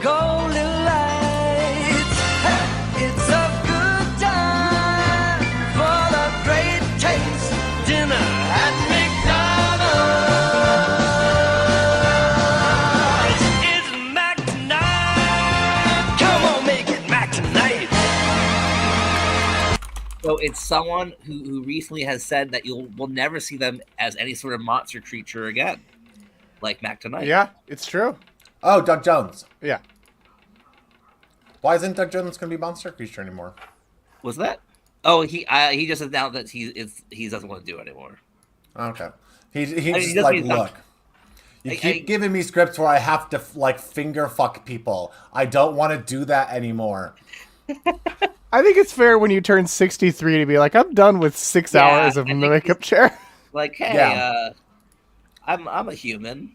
golden lights. Hey, it's a good time for a great taste dinner at McDonald's. It's Mac tonight. Come on, make it Mac tonight. So it's someone who recently has said that we'll never see them as any sort of monster creature again, like Mac tonight. Yeah, it's true. Oh, Doug Jones. Yeah. Why isn't Doug Jones going to be monster creature anymore? Was that? Oh, he just announced that he doesn't want to do it anymore. Okay. He mean, just he doesn't like, mean look. You keep giving me scripts where I have to like finger fuck people. I don't want to do that anymore. I think it's fair when you turn 63 to be like, I'm done with 6 hours of the makeup chair. Like, hey, I'm a human.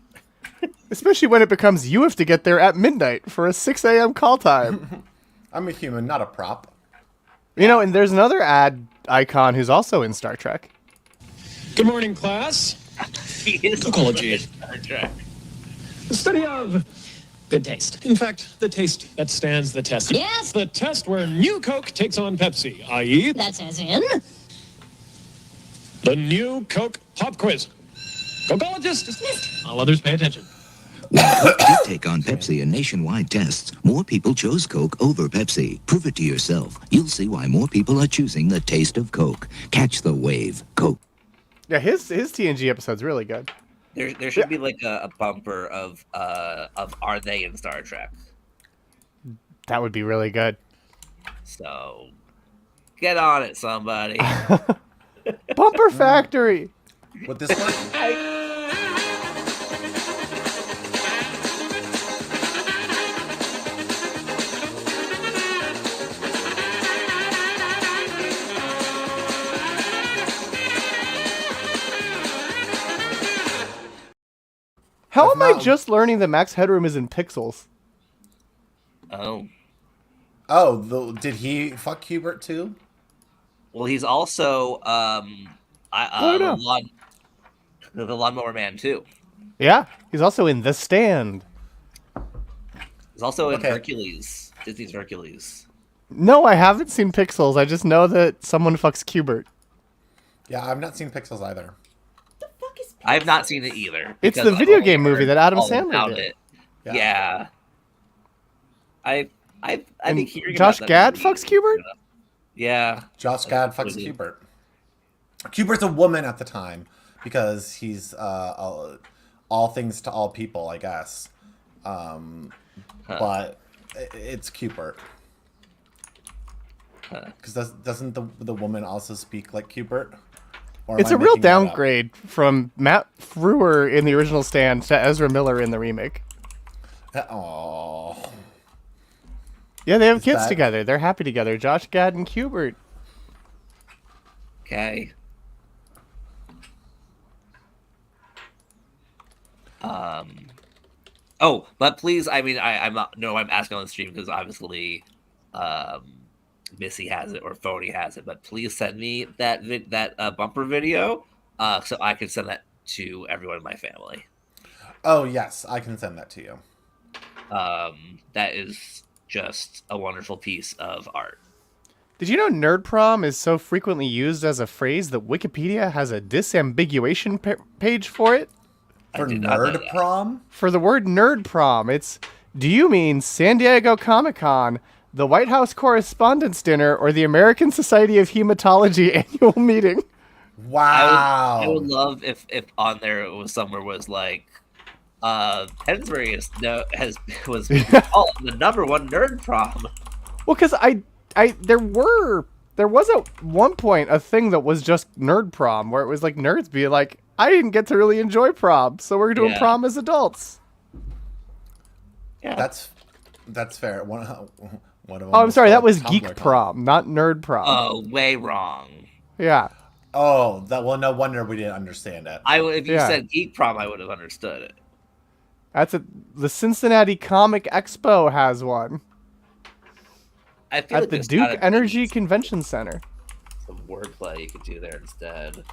Especially when it becomes you have to get there at midnight for a 6 a.m. call time. I'm a human, not a prop. You know, and there's another ad icon who's also in Star Trek. Good morning, class. He is Ecology. Star Trek. The study of good taste. In fact, the taste that stands the test. Yes. The test where new Coke takes on Pepsi, i.e. That's as in? the new Coke Pop Quiz. Cokeologist dismissed. All others pay attention. When Coke did take on Pepsi in nationwide tests, more people chose Coke over Pepsi. Prove it to yourself. You'll see why more people are choosing the taste of Coke. Catch the wave. Coke. Yeah, his TNG episode's really good. There should be like a bumper of are they in Star Trek? That would be really good. So get on it, somebody. Bumper Factory. With this one? How am I just learning that Max Headroom is in pixels? Oh. Oh, did he fuck Hubert too? Well, he's also the Lawnmower Man too. Yeah, he's also in The Stand. He's also in Hercules, Disney's Hercules. No, I haven't seen Pixels. I just know that someone fucks Qbert. Yeah, I've not seen Pixels either. I have not seen it either. It's the video game movie that Adam Sandler did. Yeah. I've been hearing Josh about Gad that fucks Qbert? Yeah. Josh Gad fucks Qbert. Qbert's a woman at the time because he's all things to all people, I guess. But it's Qbert. Because doesn't the woman also speak like Qbert? It's a real downgrade from Matt Frewer in the original Stand to Ezra Miller in the remake. Oh. Yeah, they have kids together. They're happy together. Josh Gad and Qbert. Okay. Oh, but please, I mean, I'm asking on the stream because obviously, Missy has it or Phony has it, but please send me that bumper video so I can send that to everyone in my family. Oh, yes, I can send that to you. That is just a wonderful piece of art. Did you know nerd prom is so frequently used as a phrase that Wikipedia has a disambiguation page for it? For nerd prom? For the word nerd prom, it's, do you mean San Diego Comic-Con, the White House Correspondents' Dinner, or the American Society of Hematology annual meeting? Wow. I would love if on there it was somewhere was like, Pennsbury was called the #1 nerd prom. Well, because there was at one point a thing that was just nerd prom, where it was like nerds be like, I didn't get to really enjoy prom, so we're doing prom as adults. Yeah, that's fair. One of them. Oh, I'm sorry, that was Tumblr geek prom, not nerd prom. Oh, way wrong. Yeah. Oh, no wonder we didn't understand it. If you said geek prom, I would have understood it. The Cincinnati Comic Expo has one. I feel at like the there's Duke gotta Energy be Convention Center. some wordplay you could do there instead.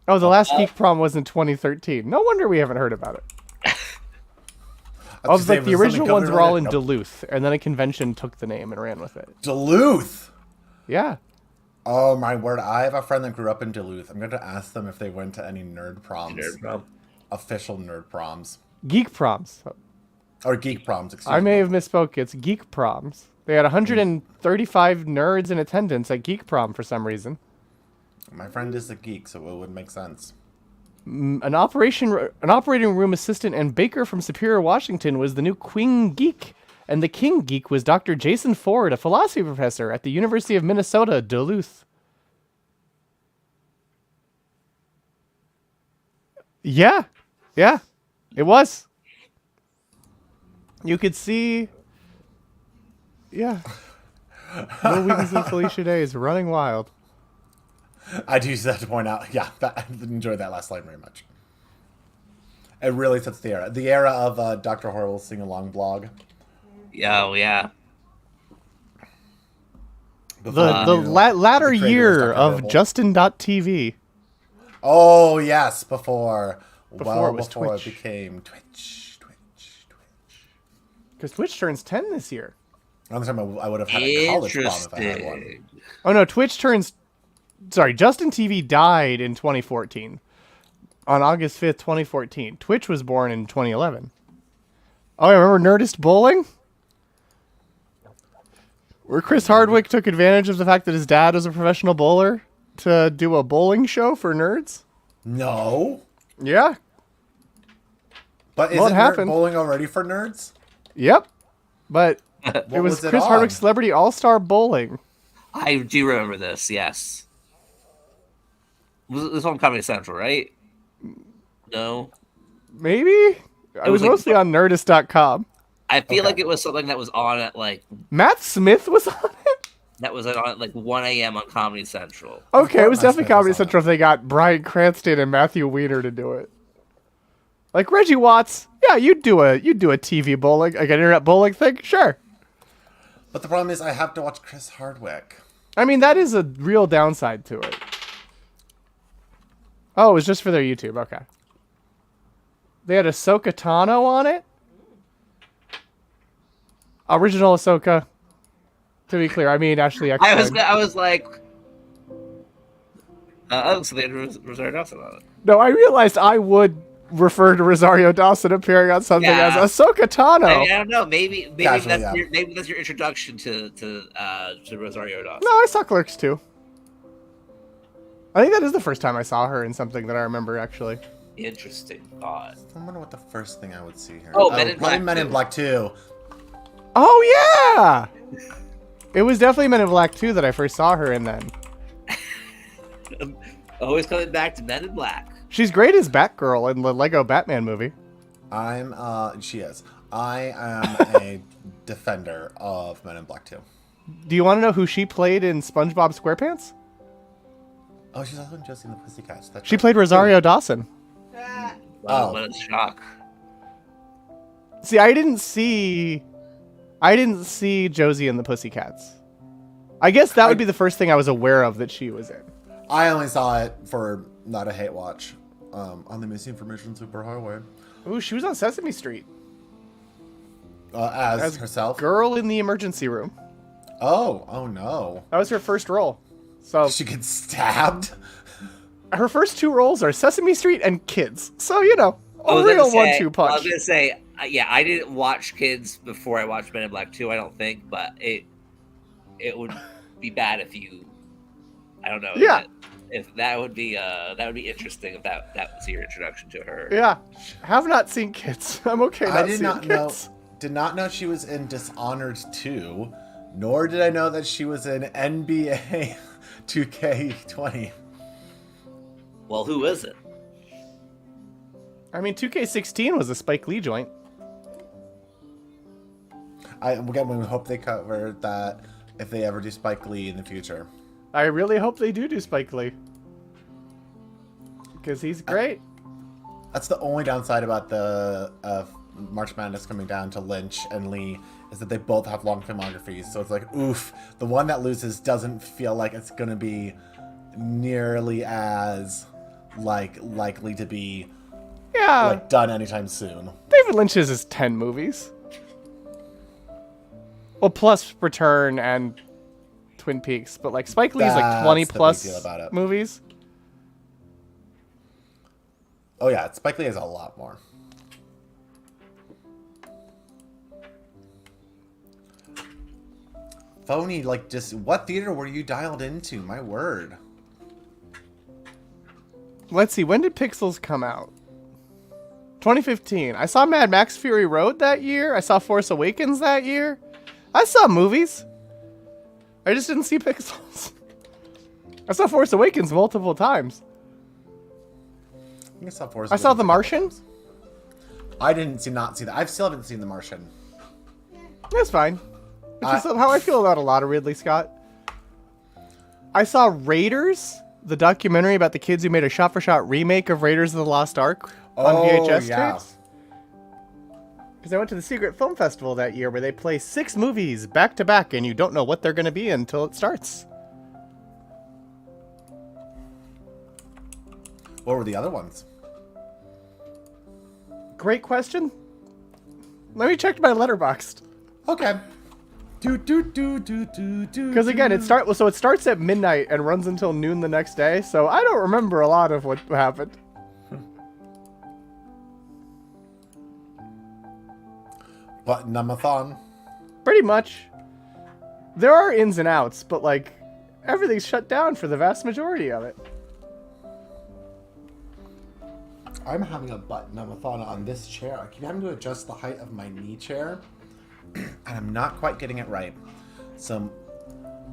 Oh, the last geek prom was in 2013. No wonder we haven't heard about it. The original ones were all in Duluth, and then a convention took the name and ran with it. Duluth? Yeah. Oh, my word. I have a friend that grew up in Duluth. I'm going to ask them if they went to any nerd proms. Nerd prom. Official nerd proms. Geek proms. Or geek proms, excuse I me. may have misspoke. It's geek proms. They had 135 nerds in attendance at geek prom for some reason. My friend is a geek, so it would make sense. An operating room assistant and baker from Superior, Washington was the new Queen Geek, and the King Geek was Dr. Jason Ford, a philosophy professor at the University of Minnesota, Duluth. Yeah, it was. You could see, Will Wheaton's and Felicia Day is running wild. I do just have to point out, I enjoyed that last line very much. It really sets the era. The era of Dr. Horrible's sing-along blog. Yeah. The latter year of Justin.tv. Oh, yes, before it was before Twitch. it became Twitch. Because Twitch turns 10 this year. Another time I would have had a college prom if I had one. Oh, no, Twitch turns... Sorry, Justin TV died in 2014. On August 5th, 2014. Twitch was born in 2011. Oh, I remember Nerdist Bowling? Where Chris Hardwick took advantage of the fact that his dad was a professional bowler to do a bowling show for nerds? No. Yeah. But isn't nerd bowling already for nerds? Yep. But it was Chris Hardwick's Celebrity All-Star Bowling. I do remember this, yes. Was this on Comedy Central, right? No? Maybe? It was mostly on Nerdist.com. I feel like it was something that was on at like... Matt Smith was on it? That was on at like 1 a.m. on Comedy Central. Okay, it was definitely Comedy Central if they got Bryan Cranston and Matthew Weiner to do it. Like Reggie Watts, yeah, you'd do a TV bowling, like an internet bowling thing, sure. But the problem is I have to watch Chris Hardwick. I mean, that is a real downside to it. Oh, it was just for their YouTube, okay. They had Ahsoka Tano on it? Original Ahsoka. To be clear, I mean Ashley Eckstein. I was like... so they had Rosario Dawson on it. No, I realized I would refer to Rosario Dawson appearing on something as Ahsoka Tano. I don't know. Maybe that's your introduction to Rosario Dawson. No, I saw Clerks too. I think that is the first time I saw her in something that I remember, actually. Interesting thought. I wonder what the first thing I would see here. Oh, Men in Black. Men in Black 2. Oh, yeah! It was definitely Men in Black 2 that I first saw her in then. Always coming back to Men in Black. She's great as Batgirl in the Lego Batman movie. She is. I am a defender of Men in Black 2. Do you want to know who she played in SpongeBob SquarePants? Oh, she's also in Josie and the Pussycats. She played Rosario Dawson. Wow, what a shock. See, I didn't see Josie and the Pussycats. I guess that would be the first thing I was aware of that she was in. I only saw it for Not a Hate Watch on the Misinformation Superhighway. Ooh, she was on Sesame Street. As herself? Girl in the emergency room. Oh no. That was her first role. So she gets stabbed? Her first 2 roles are Sesame Street and Kids. So, you know, a was real gonna say- 1-2 punch. I was going to say, yeah, I didn't watch Kids before I watched Men in Black 2, I don't think, but it would be bad if you, I don't know. Yeah. If that would be interesting if that was your introduction to her. Yeah. Have not seen Kids. I'm okay not I did seeing not Kids. did not know she was in Dishonored 2, nor did I know that she was in NBA 2K20. Well, who is it? I mean, 2K16 was a Spike Lee joint. Again, we hope they cover that if they ever do Spike Lee in the future. I really hope they do Spike Lee. Because he's great. That's the only downside about the March Madness coming down to Lynch and Lee, is that they both have long filmographies. So it's like, oof, the one that loses doesn't feel like it's going to be nearly as likely to be done anytime soon. David Lynch's is 10 movies. Well, plus Return and Twin Peaks, but like Spike Lee's like 20 plus movies. Oh yeah, Spike Lee has a lot more. Phony, like, just what theater were you dialed into? My word. Let's see, when did Pixels come out? 2015. I saw Mad Max Fury Road that year. I saw Force Awakens that year. I saw movies. I just didn't see Pixels. I saw Force Awakens multiple times. I saw Force I saw Awakens The Martian. I didn't not see that. I still haven't seen The Martian. That's fine. Which is how I feel about a lot of Ridley Scott. I saw Raiders, the documentary about the kids who made a shot-for-shot remake of Raiders of the Lost Ark on VHS tapes. Because I went to the Secret Film Festival that year where they play 6 movies back to back and you don't know what they're going to be until it starts. What were the other ones? Great question. Let me check my Letterboxd. Okay. Because again, it starts at midnight and runs until noon the next day, so I don't remember a lot of what happened. Button-a-thon. Pretty much. There are ins and outs, but like everything's shut down for the vast majority of it. I'm having a button-a-thon on this chair. I keep having to adjust the height of my knee chair, and I'm not quite getting it right. So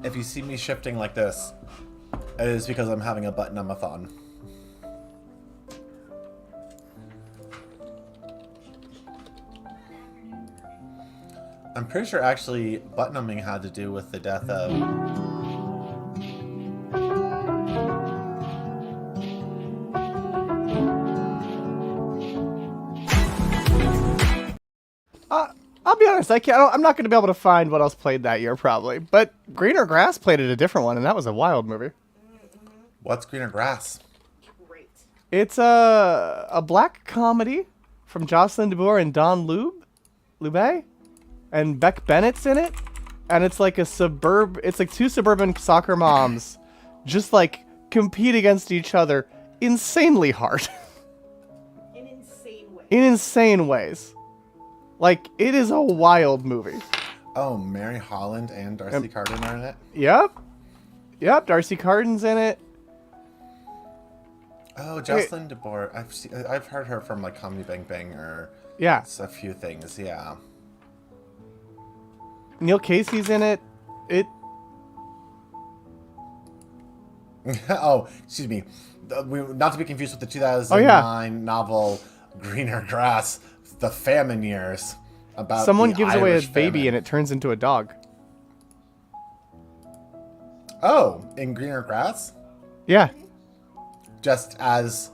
if you see me shifting like this, it is because I'm having a button-a-thon. I'm pretty sure actually button-numbing had to do with the death of... I'll be honest, I'm not going to be able to find what else played that year, probably. But Greener Grass played at a different one, and that was a wild movie. What's Greener Grass? It's a black comedy from Jocelyn DeBoer and Don Lube, and Beck Bennett's in it. And it's like it's like 2 suburban soccer moms just like compete against each other insanely hard. In insane ways. Like, it is a wild movie. Oh, Mary Holland and Darcy Carden are in it? Yep, Darcy Carden's in it. Oh, Jocelyn DeBoer. I've heard her from like Comedy Bang Bang or a few things, yeah. Neil Casey's in it. Oh, excuse me. Not to be confused with the 2009 novel Greener Grass, The Famine Years. About someone the gives away Irish a baby famine. and it turns into a dog. Oh, in Greener Grass? Yeah. Just as...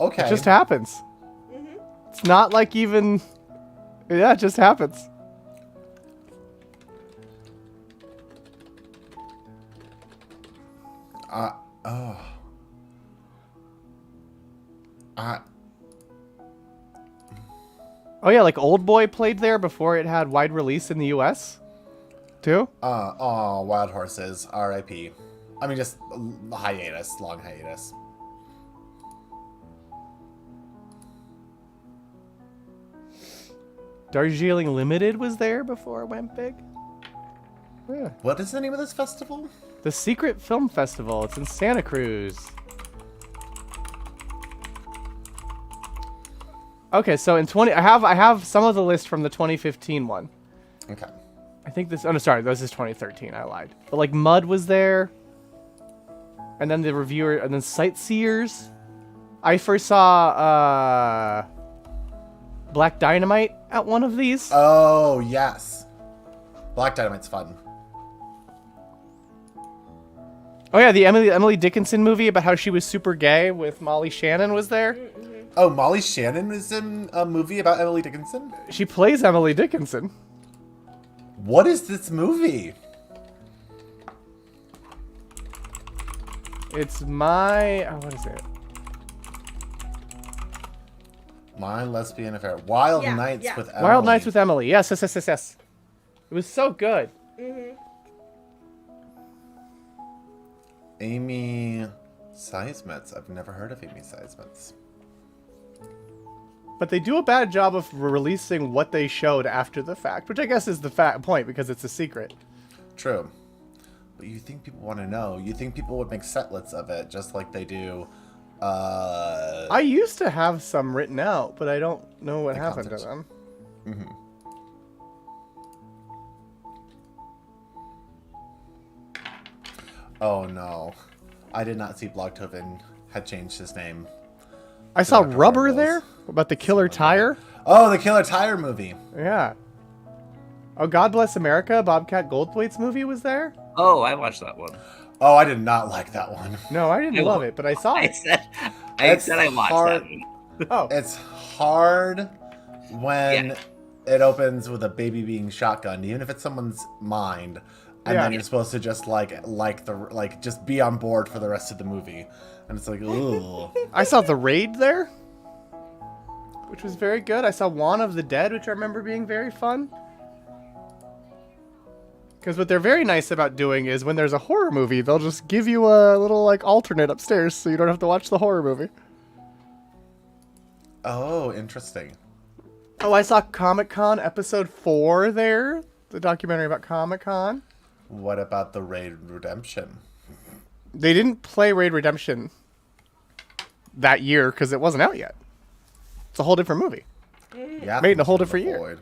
Okay. It just happens. It's not like even... Yeah, it just happens. Oh. Oh yeah, like Old Boy played there before it had wide release in the U.S. too. Oh, Wild Horses, R.I.P. I mean, just hiatus, long hiatus. Darjeeling Limited was there before it went big. Yeah. What is the name of this festival? The Secret Film Festival. It's in Santa Cruz. Okay, so in 20, I have some of the list from the 2015 one. Okay. I think this. Oh no, sorry, this is 2013. I lied. But like Mud was there, and then the reviewer, and then Sightseers. I first saw Black Dynamite at one of these. Oh yes, Black Dynamite's fun. Oh yeah, the Emily Dickinson movie about how she was super gay with Molly Shannon was there. Oh, Molly Shannon is in a movie about Emily Dickinson? She plays Emily Dickinson. What is this movie? It's what is it? My Lesbian Affair. Wild Nights with Emily. Wild Nights with Emily. Yes. It was so good. Amy Seismitz. I've never heard of Amy Seismitz. But they do a bad job of releasing what they showed after the fact, which I guess is the point because it's a secret. True. But you think people want to know. You think people would make setlets of it just like they do. I used to have some written out, but I don't know what happened to them. Mm-hmm. Oh no. I did not see Blogtoven had changed his name. I saw Rubber there about the Killer Tire. Oh, the Killer Tire movie. Yeah. Oh, God Bless America, Bobcat Goldthwait's movie was there. Oh, I watched that one. Oh, I did not like that one. No, I didn't love it, but I saw it. I said I watched that one. Oh. It's hard when it opens with a baby being shotgunned, even if it's someone's mind, and then you're supposed to just just be on board for the rest of the movie. And it's like, ooh. I saw The Raid there, which was very good. I saw Juan of the Dead, which I remember being very fun. Because what they're very nice about doing is when there's a horror movie, they'll just give you a little alternate upstairs so you don't have to watch the horror movie. Oh, interesting. Oh, I saw Comic-Con Episode 4 there, the documentary about Comic-Con. What about the Raid Redemption? They didn't play Raid Redemption that year because it wasn't out yet. It's a whole different movie. Yeah, made in a whole different year.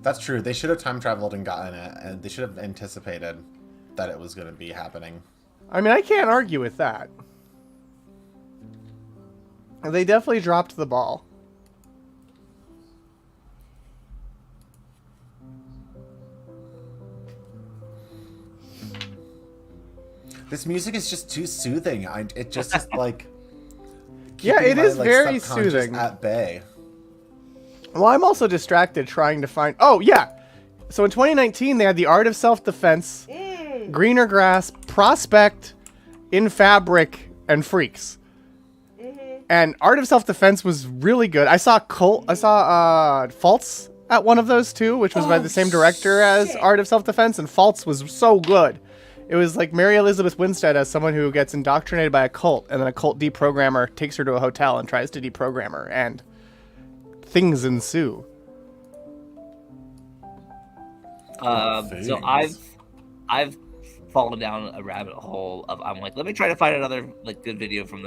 That's true. They should have time traveled and gotten it, and they should have anticipated that it was going to be happening. I mean, I can't argue with that. They definitely dropped the ball. This music is just too soothing. It just is like... Yeah, it is very subconscious soothing. At bay. Well, I'm also distracted trying to find... Oh, yeah! So in 2019, they had The Art of Self-Defense, Greener Grass, Prospect, In Fabric, and Freaks. And Art of Self-Defense was really good. I saw Faults at one of those too, which was by the same director as Art of Self-Defense, and Faults was so good. It was like Mary Elizabeth Winstead as someone who gets indoctrinated by a cult, and then a cult deprogrammer takes her to a hotel and tries to deprogram her, and things ensue. So I've fallen down a rabbit hole of I'm like, let me try to find another good video from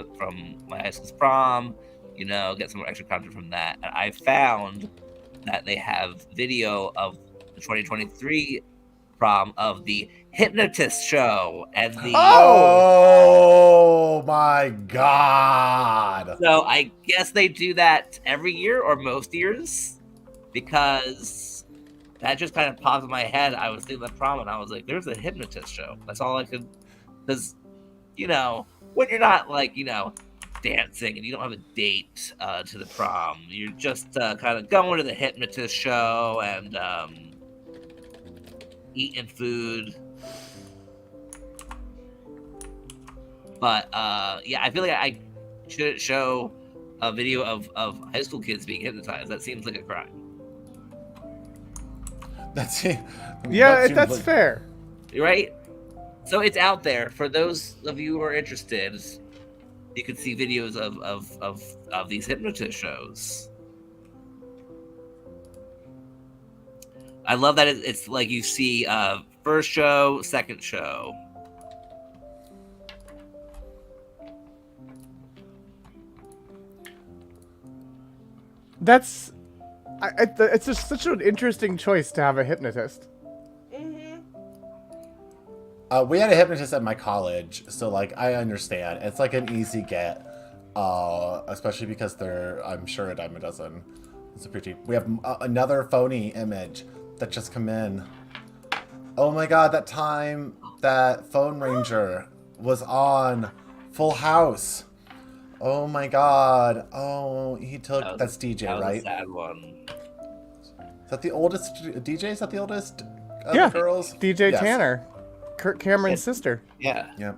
my high school's prom, get some more extra content from that. And I found that they have video of the 2023 prom of the Hypnotist show and the Oh my god. So I guess they do that every year or most years, because that just kind of popped in my head. I was thinking about prom and I was like, there's a Hypnotist show. That's all I could, because when you're not dancing and you don't have a date to the prom. You're just kind of going to the hypnotist show and eating food. But yeah, I feel like I shouldn't show a video of high school kids being hypnotized. That seems like a crime. That's it. Yeah, that's fair. Right? So it's out there for those of you who are interested. You can see videos of these hypnotist shows. I love that it's like you see first show, second show. That's, it's just such an interesting choice to have a hypnotist. We had a hypnotist at my college, so like I understand. It's like an easy get, especially because they're, I'm sure, a dime a dozen. It's pretty cheap. We have another phony image that just come in. Oh my god, that time that Phone Ranger was on Full House. Oh my god. Oh, he took, that's DJ, that was right? A sad one. Is that the oldest DJ? Is that the oldest of Yeah, the girls? DJ Yes. Tanner, Kurt Cameron's sister. Yeah. Yep.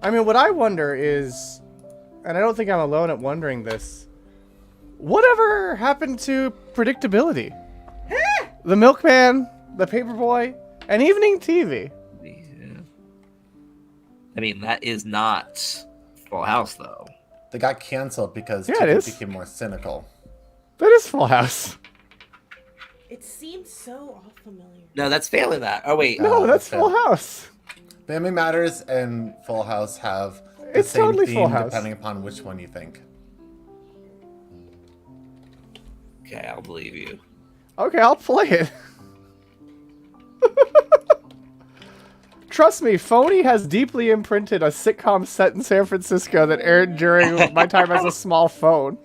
I mean, what I wonder is, and I don't think I'm alone at wondering this, whatever happened to predictability? The Milkman, the Paperboy, and evening TV. Yeah. I mean, that is not Full House, though. They got canceled because Yeah, it TV is. became more cynical. That is Full House. It seems so all familiar. No, that's Family Matters. Oh, wait. No, that's Full House. Family Matters and Full House have the It's same totally theme Full House. depending upon which one you think. Okay, I'll believe you. Okay, I'll play it. Trust me, Phony has deeply imprinted a sitcom set in San Francisco that aired during my time as a small phone.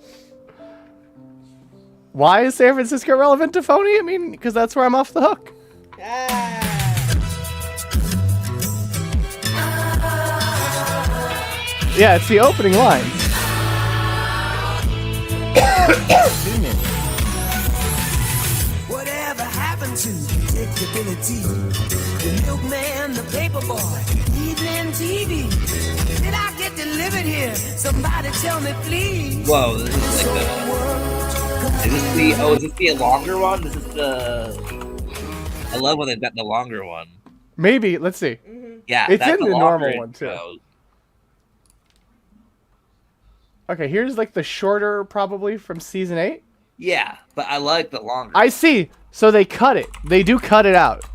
Why is San Francisco relevant to Phony? I mean, because that's where I'm off the hook. Yeah, it's the opening line. Whatever happened to predictability? The milkman, the paperboy, evening TV. Did I get delivered here? Somebody tell me, please. Whoa, this is like the... Is this the longer one? This is the... I love when they've got the longer one. Maybe, let's see. Yeah, It's that's in the longer normal one, too. intro. Okay, here's like the shorter, probably, from season 8. Yeah, but I like the longer. I see. So they cut it. They do cut it out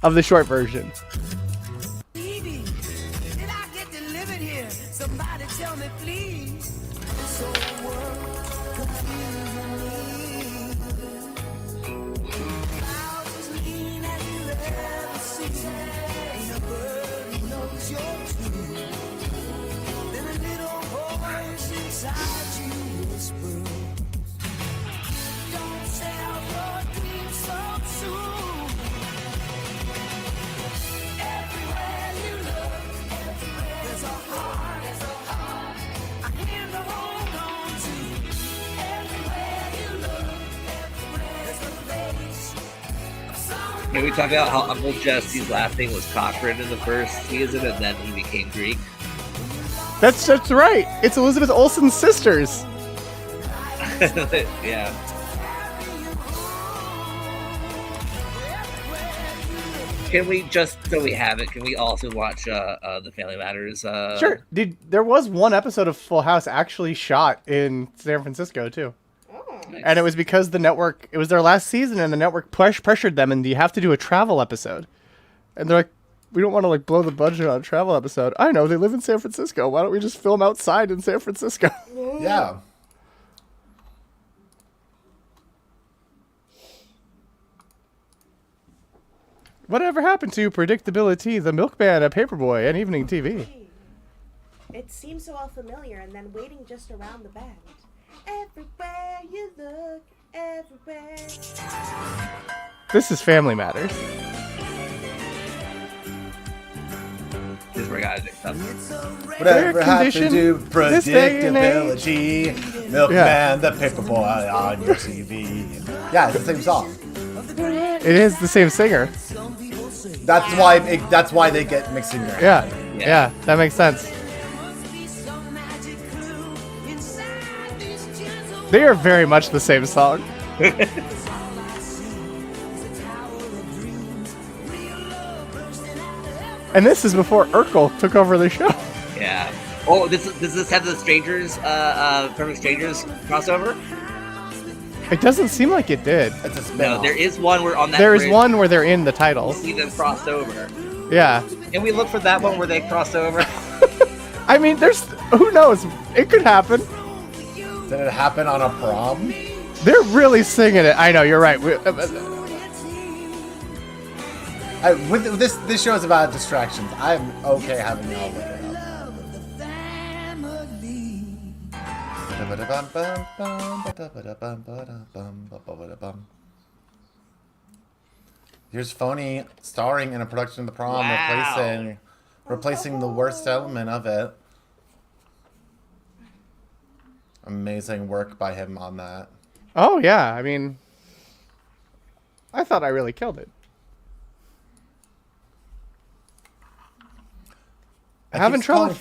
of the short version. Did I get delivered here? Somebody tell me, please. So as lean as you ever see. Ain't a bird who knows your truth. Then a little voice inside you whispers, don't sell your dreams so soon. Everywhere you look, there's a heart, a hand to hold on to. Everywhere you look, there's a face of someone. Can we talk about how Uncle Jesse's last name was Cochran in the first season, and then he became Greek? That's right. It's Elizabeth Olsen's sisters. Yeah. Can we just, so we have it, can we also watch the Family Matters? Sure. There was one episode of Full House actually shot in San Francisco, too. Nice. And it was because the network, it was their last season, and the network pressured them, and you have to do a travel episode. And they're like, we don't want to like blow the budget on a travel episode. I know, they live in San Francisco. Why don't we just film outside in San Francisco? Yeah. Whatever happened to predictability, the Milkman, a Paperboy, and evening TV? It seems so all familiar, and then waiting just around the bend. Everywhere you look, everywhere. This is Family Matters. This is where I got it mixed up. Whatever happened to condition this day and age. predictability? Milkman, the paperboy on your TV. Yeah, it's the same song. It is the same singer. That's why they get mixed in there. Yeah, that makes sense. They are very much the same song. And this is before Urkel took over the show. Yeah. Oh, does this have the Strangers, Perfect Strangers crossover? It doesn't seem like it did. It's a spin-off. No, there is one where on that There is bridge, one where they're in the you titles. see them crossed over. Yeah. Can we look for that one where they cross over? I mean, who knows? It could happen. Did it happen on a prom? They're really singing it. I know, you're right. This show is about distractions. I'm okay having y'all look it up. Here's Phony starring in a production of The Prom, Wow. replacing the worst element of it. Amazing work by him on that. Oh, yeah. I mean, I thought I really killed it. Having trouble.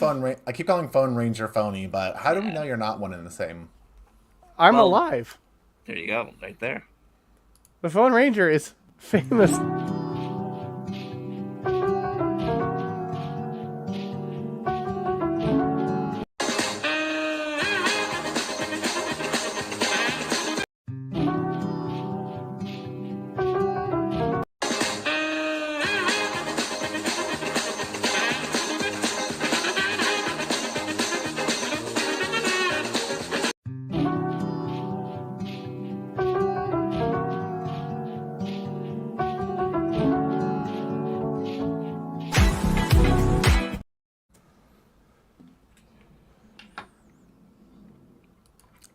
I keep calling Phone Ranger Phony, but how do we know you're not one and the same? I'm alive. There you go, right there. The Phone Ranger is famous.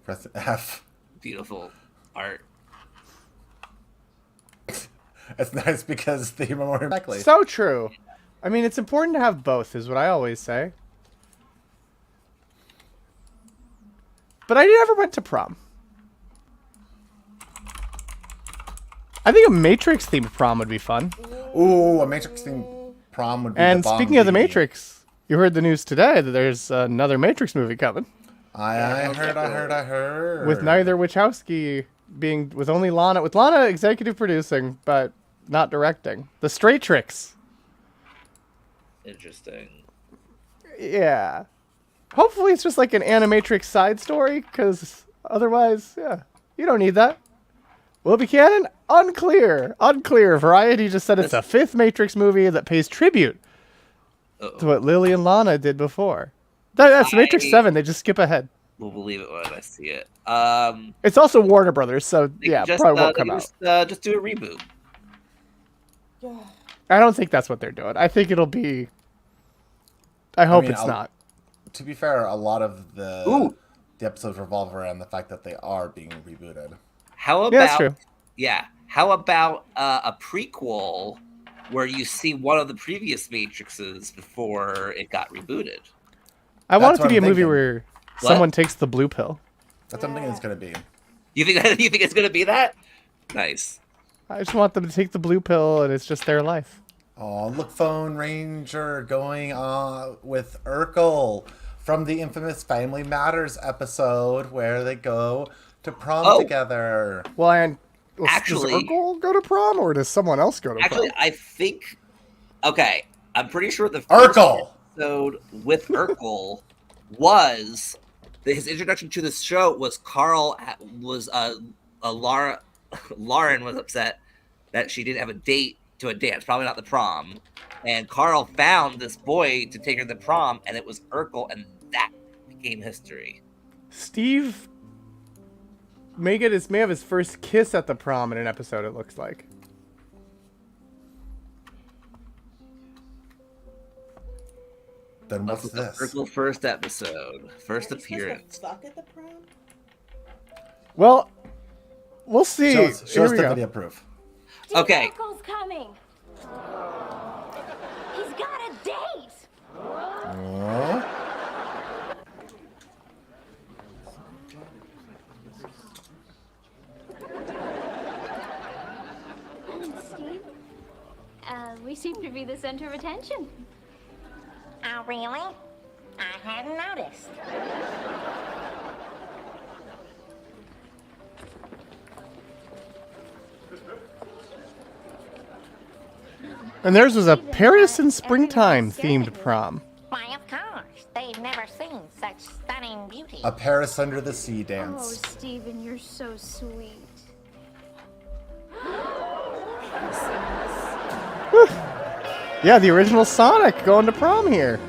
Press F. Beautiful art. It's nice because the memorial necklace. So true. I mean, it's important to have both, is what I always say. But I never went to prom. I think a Matrix themed prom would be fun. Ooh, a Matrix themed prom would be And the bomb speaking of the DVD. Matrix, you heard the news today that there's another Matrix movie coming. I heard. With neither Wachowski being, with Lana executive producing, but not directing. The Stray Tricks. Interesting. Yeah. Hopefully it's just like an Animatrix side story, because otherwise, yeah, you don't need that. Will it be canon? Unclear. Variety just said it's a fifth Matrix movie that pays tribute to what Lily and Lana did before. That's Matrix 7. They just skip ahead. We'll believe it when I see it. It's also Warner Brothers, so yeah, probably won't come out. Just do a reboot. I don't think that's what they're doing. I think it'll be. I hope it's not. To be fair, a lot of the episodes revolve around the fact that they are being rebooted. How about? Yeah, that's true. Yeah. How about a prequel where you see one of the previous Matrixes before it got rebooted? I want it to be a movie where someone takes the blue pill. That's what I'm thinking it's gonna be. You think it's gonna be that? Nice. I just want them to take the blue pill, and it's just their life. Oh, look, Phone Ranger going on with Urkel from the infamous Family Matters episode where they go to prom together. Well, and Actually- does Urkel go to prom, or does someone else go to Actually, prom? I think. Okay, I'm pretty sure the Urkel! first episode with Urkel was his introduction to the show was Lauren was upset that she didn't have a date to a dance, probably not the prom, and Carl found this boy to take her to the prom, and it was Urkel, and that became history. Steve may have his first kiss at the prom in an episode, it looks like. Then what's this? Urkel first episode, first appearance. Fuck at the prom? Well, we'll see. Show us Here we the go. video proof. Okay. Urkel's coming. He's got a date. center of attention. Oh, really? I hadn't noticed. And theirs was a Paris in springtime themed prom. Why, of course. They've never seen such stunning beauty. A Paris under the sea Oh, dance. Steven, you're so sweet. Yeah, the original Sonic going to prom here.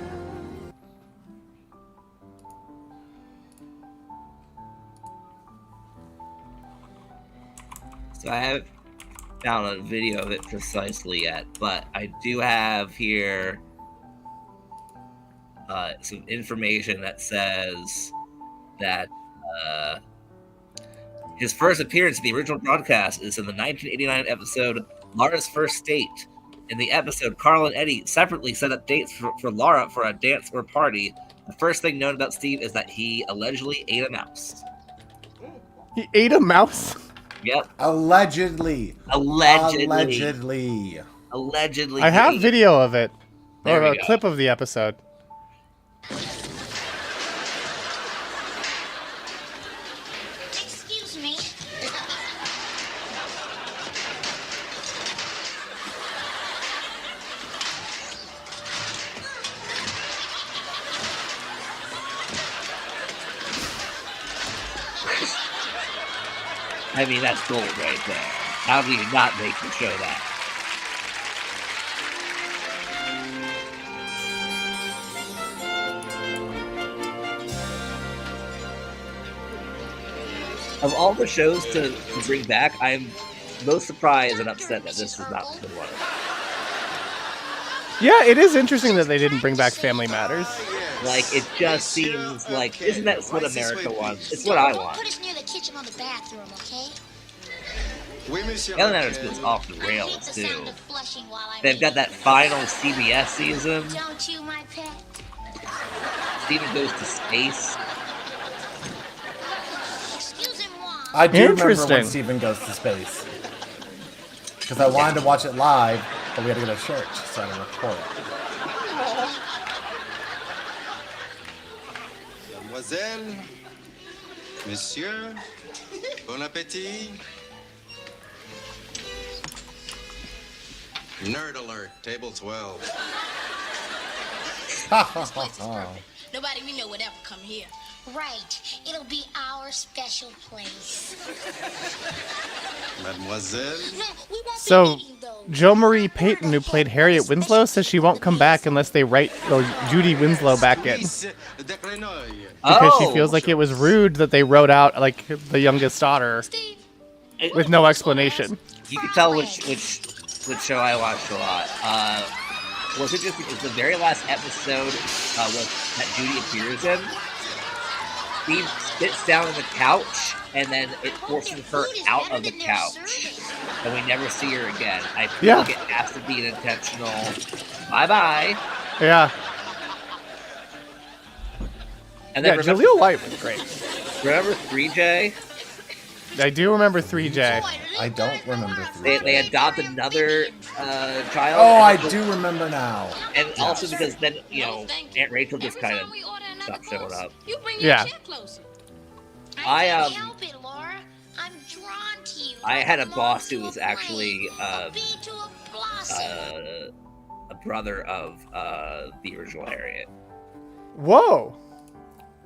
So I haven't found a video of it precisely yet, but I do have here some information that says that his first appearance in the original broadcast is in the 1989 episode Laura's First Date. In the episode, Carl and Eddie separately set up dates for Laura for a dance or party. The first thing known about Steve is that he allegedly ate a mouse. He ate a mouse? Yep. Allegedly. Allegedly. Allegedly. I have video of it. There Or we a go. clip of the episode. Excuse me. I mean, that's gold right there. How do you not make the show that? Of all the shows to bring back, I'm most surprised and upset that this has not been one of them. Yeah, it is interesting that they didn't bring back Family Matters. Like, it just seems like, isn't that what America wants? It's what I want. Put us near the kitchen or the bathroom, okay? Family Matters goes off the rails, too. Flushing while I'm They've got that final CBS season. Don't you, my pet? Steven goes to space. I do remember when Interesting. Steven goes to space. Because I wanted to watch it live, but we had to go to church, so I had to record it. Mademoiselle, Monsieur, bon appétit. Nerd alert, table 12. Nobody we know would ever come here. Right. It'll be our special place. Mademoiselle. No, we won't So, Jo Marie Payton, who played Harriet Winslow, says she won't come back unless they write Judy Winslow back in. Because she feels like it was rude that they wrote out, like, the youngest daughter with no explanation. You can tell which show I watched a lot. Was it just because the very last episode that Judy appears in? Steve sits down on the couch, and then it forces her out of the couch, and we never see her again. I feel like it has to be an intentional bye-bye. Yeah. And Yeah, then Jaleel White was great. Remember 3J? I do remember 3J. I don't remember 3J. They adopt another child. Oh, I do remember now. And also because then, you know, Aunt Rachel just kind of stopped showing up. Yeah. I Help it, Laura. I'm drawn to you. I had a boss who was actually a brother of the original Harriet. Whoa.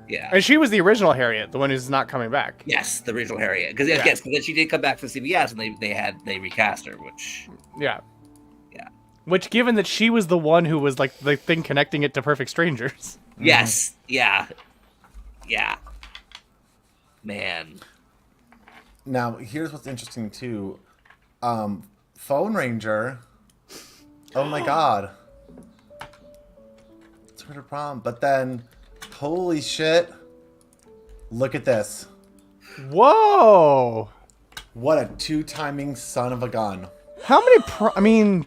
Yeah. And she was the original Harriet, the one who's not coming back. Yes, the original Harriet. Because yes, but then she did come back for CBS, and they recast her, which Yeah. Yeah. Which, given that she was the one who was like the thing connecting it to Perfect Strangers. Yes. Yeah. Yeah. Man. Now, here's what's interesting, too. Phone Ranger. Oh, my God. It's her to prom. But then, holy shit. Look at this. Whoa. What a two-timing son of a gun. How many I mean,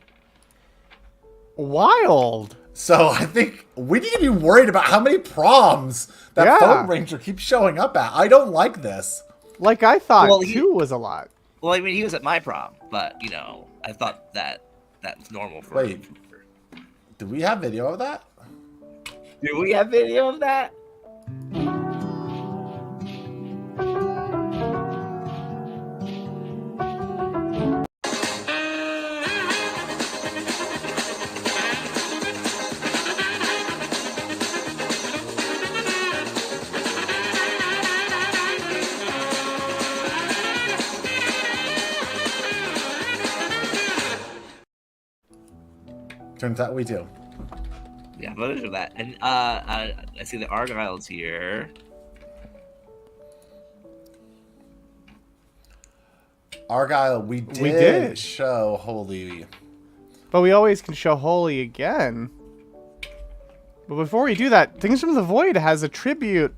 wild. So I think we need to be worried about how many proms that Phone Ranger keeps showing up at. I don't like this. Like, I thought Well, two was a lot. Well, I mean, he was at my prom, but, you know, I thought that was normal for Wait. Do we have video of that? Do we have video of that? Turns out we do. Yeah, footage of that. And I see the Argyle's here. Argyle, we did show Holy. But we always can show Holy again. But before we do that, Things from the Void has a tribute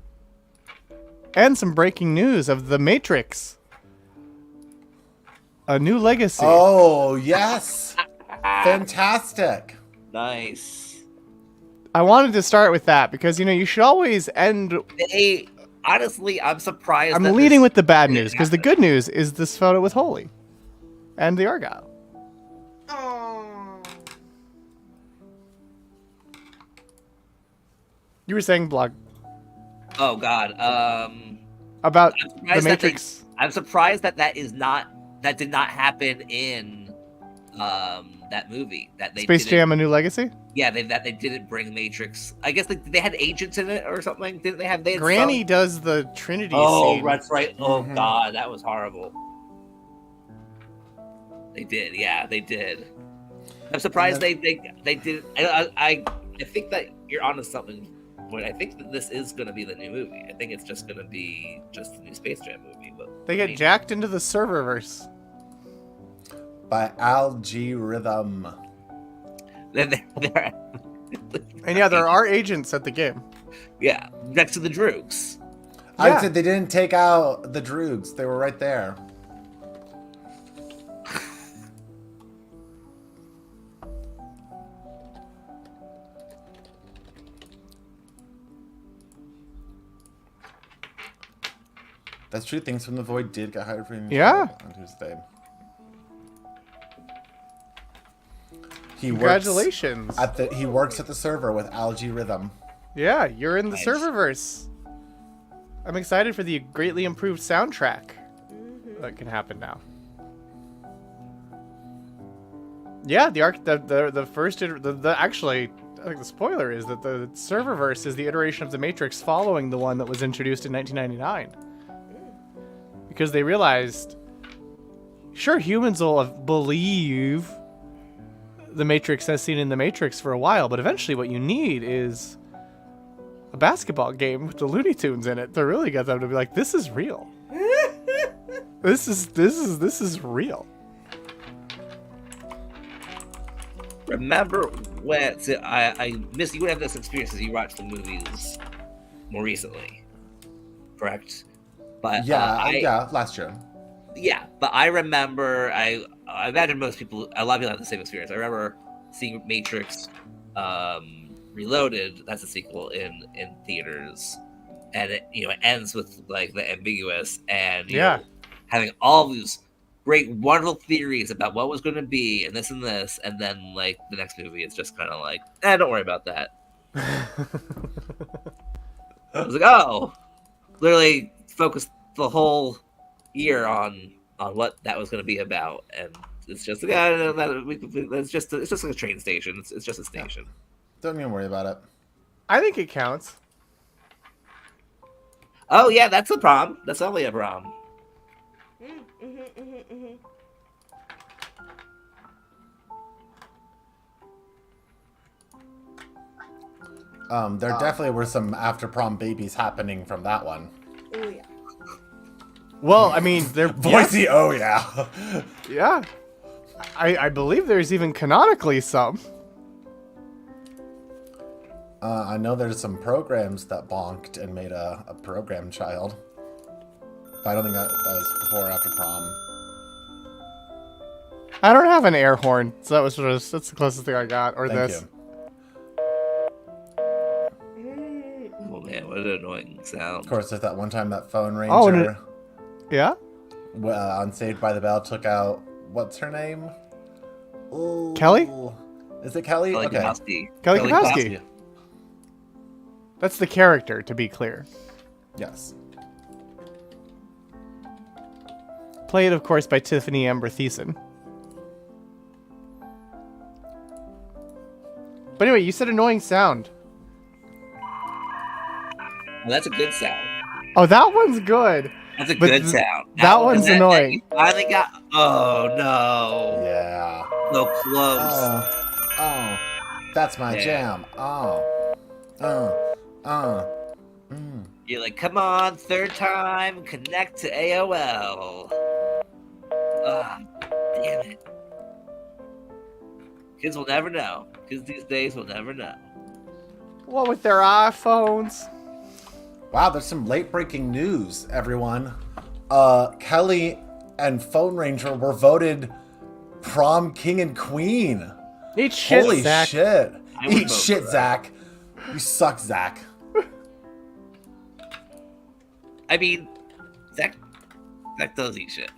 and some breaking news of The Matrix. A new legacy. Oh, yes. Fantastic. Nice. I wanted to start with that because, you know, you should always end... Honestly, I'm surprised. I'm leading with the bad news because the good news is this photo with Holy and the Argyle. You were saying, Blog. Oh God. About the Matrix. I'm surprised that that did not happen in that movie. That they Space Jam: A New Legacy. Yeah, that they didn't bring Matrix. I guess they had agents in it or something. Didn't they have? Granny does the Trinity Oh, scene. that's right. Oh God, that was horrible. They did. Yeah, they did. I'm surprised they did. I think that you're onto something. But I think that this is going to be the new movie. I think it's just going to be just the new Space Jam movie. But They get jacked into the serververse. By Al-G Rhythm. And yeah, there are agents at the game. Yeah, next to the Droogs. I said they didn't take out the Droogs. They were right there. That's true. Things from the Void did get hired for him. Yeah. On Tuesday. He Congratulations. He works at the server with Al-G Rhythm. Yeah, you're in the Nice. serververse. I'm excited for the greatly improved soundtrack that can happen now. Yeah, actually, I think the spoiler is that the serververse is the iteration of the Matrix following the one that was introduced in 1999. Because they realized, sure, humans will believe the Matrix as seen in the Matrix for a while, but eventually what you need is a basketball game with the Looney Tunes in it to really get them to be like, this is real. This is real. Remember when I missed? You would have this experience as you watched the movies more recently, correct? But yeah, last year. Yeah, but I remember. I imagine a lot of people have the same experience. I remember seeing Matrix Reloaded. That's a sequel in theaters, and it ends with like the ambiguous and you know, having all these great, wonderful theories about what was going to be and this, and then like the next movie is just kind of like, don't worry about that. I was like, oh, literally focused the whole year on what that was going to be about, and it's just it's just like a train station. It's just a station. Don't even worry about it. I think it counts. Oh yeah, that's a prom. That's only a prom. There definitely were some after prom babies happening from that one. Oh yeah. Well, I mean, they're Boise. Oh yeah. Yeah. I believe there's even canonically some. I know there's some programs that bonked and made a program child. But I don't think that was before or after prom. I don't have an air horn, so that's the closest thing I got. Or Thank this. Oh man, what an annoying sound. Of course, there's that one time that phone ranger. Oh, yeah? On Saved by the Bell took out, what's her name? Ooh. Kelly? Is it Kelly? Kelly Okay. Kapowski. Kelly Kapowski. That's the character, to be clear. Yes. Played, of course, by Tiffany Amber Thiessen. But anyway, you said annoying sound. Well, that's a good sound. Oh, that one's good. That's a But good sound. That one's annoying. That finally got. Oh no. Yeah. So close. Oh. That's my Yeah. jam. You're like, come on, third time, connect to AOL. Damn it. Kids will never know. Kids these days will never know. What with their iPhones? Wow, there's some late breaking news, everyone. Kelly and Phone Ranger were voted prom king and queen. Eat shit, Holy Zach. shit. I would Eat vote shit, for that. Zach. You suck, Zach. I mean, Zach does eat shit.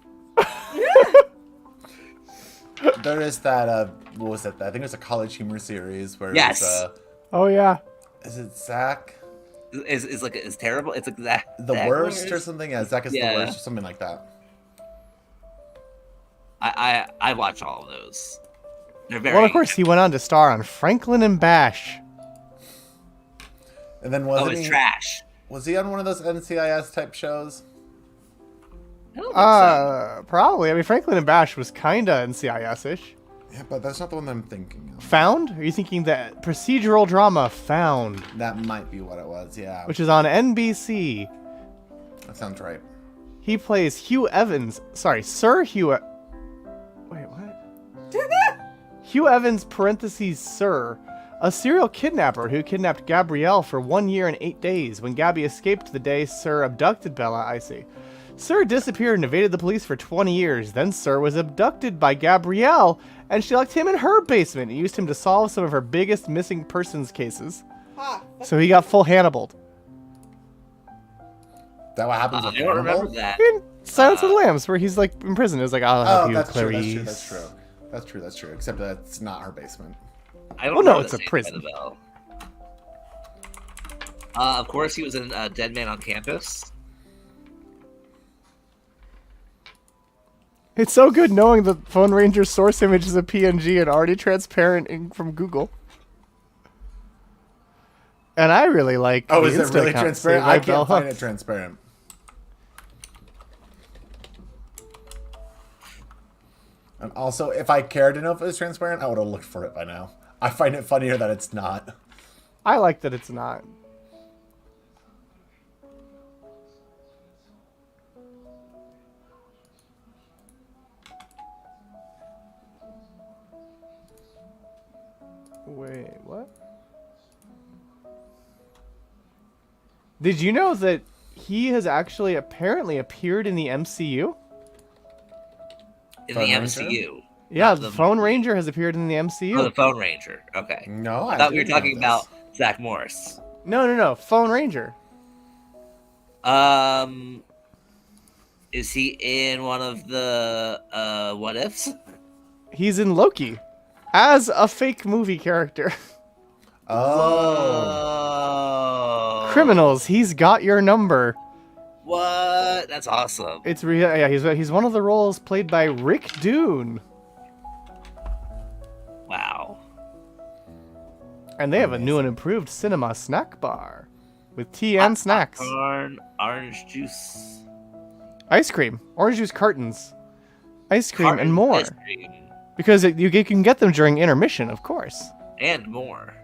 There is that, what was it? I think it was a College Humor series where Yes. it was, Oh, yeah. is it Zach? Is like it's terrible. It's like Zach. The Zach worst or something? Yeah, Zach is Yeah. the worst or something like that. I watch all of those. They're very. Well, of course, he went on to star on Franklin and Bash. And then wasn't it's he, trash. Was he on one of those NCIS type shows? I don't think so. Probably. I mean, Franklin and Bash was kinda NCIS-ish. Yeah, but that's not the one I'm thinking of. Found? Are you thinking that procedural drama Found, That might be what it was, yeah. which is on NBC? That sounds right. He plays Hugh Evans. Sorry, Sir Hugh. Wait, what? Hugh Evans, parentheses, Sir. A serial kidnapper who kidnapped Gabrielle for 1 year and 8 days. When Gabby escaped the day Sir abducted Bella, I see. Sir disappeared and evaded the police for 20 years. Then Sir was abducted by Gabrielle, and she locked him in her basement and used him to solve some of her biggest missing persons cases. So he got full Hannibaled. That what happens I with don't remember Hannibal? that. In Silence of the Lambs, where he's like in prison. It was like, I'll help Oh, you, that's true, Clarice. that's true. Except that's not her basement. I don't Well, know no, the it's a name by prison. the bell. Of course, he was in Dead Man on Campus. It's so good knowing the Phone Ranger's source image is a PNG and already transparent from Google. And I really like. Oh, the is it Insta really account transparent? saved by I Bell can't find Hooks. it transparent. And also, if I cared to know if it was transparent, I would have looked for it by now. I find it funnier that it's not. I like that it's not. Wait, what? Did you know that he has actually apparently appeared in the MCU? In Phone the Ranger? MCU. Yeah, Not the Phone Ranger has appeared in the MCU. Oh, the Phone Ranger. Okay. No, I thought we were didn't know talking this. about Zach Morris. No. Phone Ranger. Is he in one of the what ifs? He's in Loki as a fake movie character. Oh. Criminals, he's got your number. What? That's awesome. It's yeah, he's one of the roles played by Rick Dune. Wow. And they have a new and improved cinema snack bar with tea and snacks. Popcorn, orange juice. Ice cream, orange juice cartons, ice cream, Carton and more. ice cream. Because you can get them during intermission, of course. And more.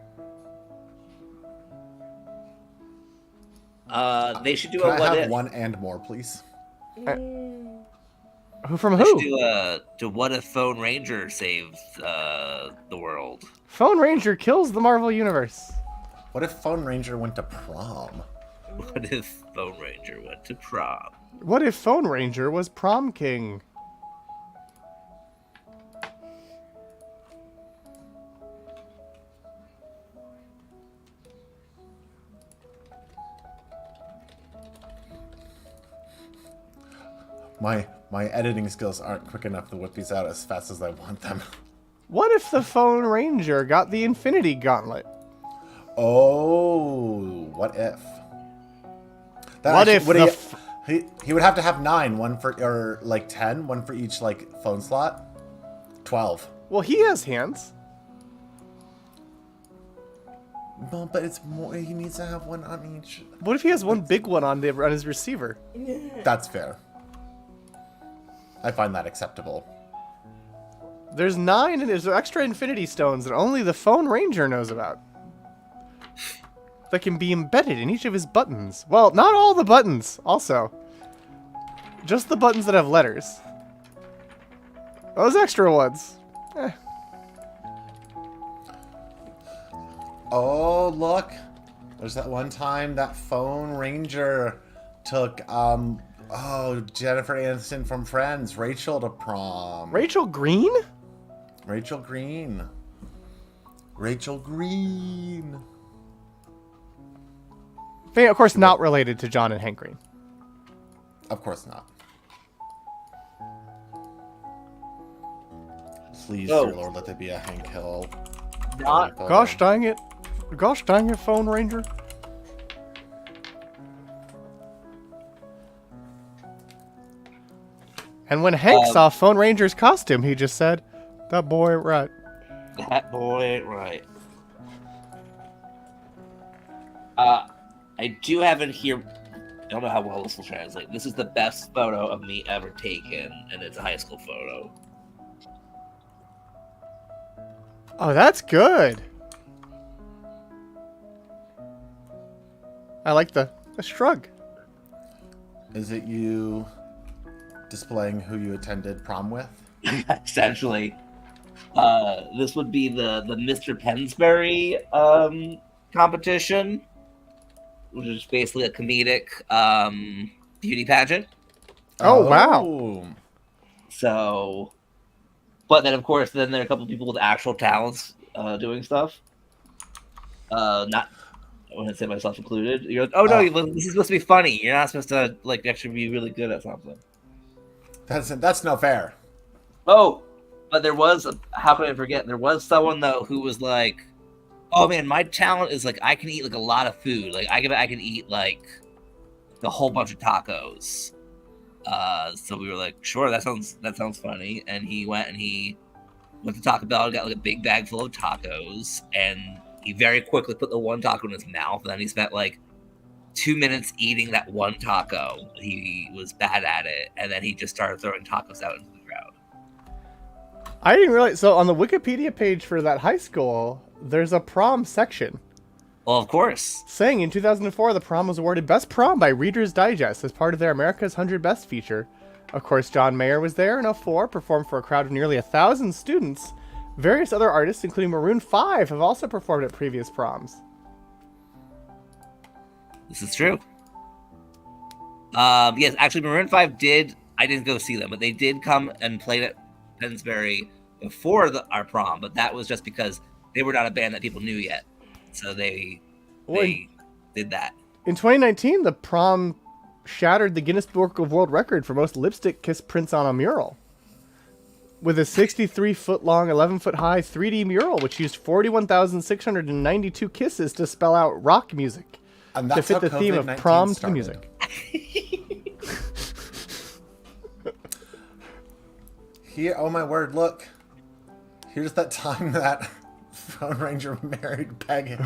They should do Can a I what have if. one and more, please? Who from They should who? do what if Phone Ranger saved the world. Phone Ranger kills the Marvel Universe. What if Phone Ranger went to prom? What if Phone Ranger went to prom? What if Phone Ranger was prom king? My editing skills aren't quick enough to whip these out as fast as I want them. What if the Phone Ranger got the Infinity Gauntlet? Oh, what if? What if he would have to have 9, one for, or like 10, one for each like phone slot? 12. Well, he has hands. No, but it's more, he needs to have one on each. What if he has one big one on his receiver? That's fair. I find that acceptable. There's 9 and there's extra Infinity Stones that only the Phone Ranger knows about. That can be embedded in each of his buttons. Well, not all the buttons, also. Just the buttons that have letters. Those extra ones. Eh. Oh, look. There's that one time that Phone Ranger took, Jennifer Aniston from Friends, Rachel, to prom. Rachel Green? Rachel Green. Rachel Green. Of course, not related to John and Hank Green. Of course not. Please, dear Lord, let there be a Hank Hill. Gosh dang it. Gosh dang it, Phone Ranger. And when Hank saw Phone Ranger's costume, he just said, "That boy ain't right." That boy ain't right. I do have in here, I don't know how well this will translate. This is the best photo of me ever taken, and it's a high school photo. Oh, that's good. I like the shrug. Is it you displaying who you attended prom with? Essentially. This would be the Mr. Pensbury competition, which is basically a comedic beauty pageant. Oh, wow. So, but then of course, then there are a couple people with actual talents doing stuff. Not, I wouldn't say myself included. You're like, oh no, this is supposed to be funny. You're not supposed to like actually be really good at something. That's no fair. Oh, but there was, how can I forget? There was someone though who was like, oh man, my talent is like I can eat like a lot of food. Like I can eat like a whole bunch of tacos. So we were like, sure, that sounds funny. And he went to Taco Bell and got like a big bag full of tacos, and he very quickly put the one taco in his mouth. And then he spent like 2 minutes eating that one taco. He was bad at it, and then he just started throwing tacos out into the crowd. I didn't realize. So on the Wikipedia page for that high school, there's a prom section. Well, of course. Saying in 2004, the prom was awarded Best Prom by Reader's Digest as part of their America's 100 Best feature. Of course, John Mayer was there in 2004, performed for a crowd of nearly 1,000 students. Various other artists, including Maroon 5, have also performed at previous proms. This is true. Yes, actually, Maroon 5 did. I didn't go see them, but they did come and played at Pensbury before our prom. But that was just because they were not a band that people knew yet, so they did that. In 2019, the prom shattered the Guinness Book of World Record for most lipstick kiss prints on a mural, with a 63-foot-long, 11-foot-high 3D mural, which used 41,692 kisses to spell out rock music. And to that's fit the how theme of COVID-19 prom started. music. Here, oh my word, look. Here's that time that Phone Ranger married Peg Hill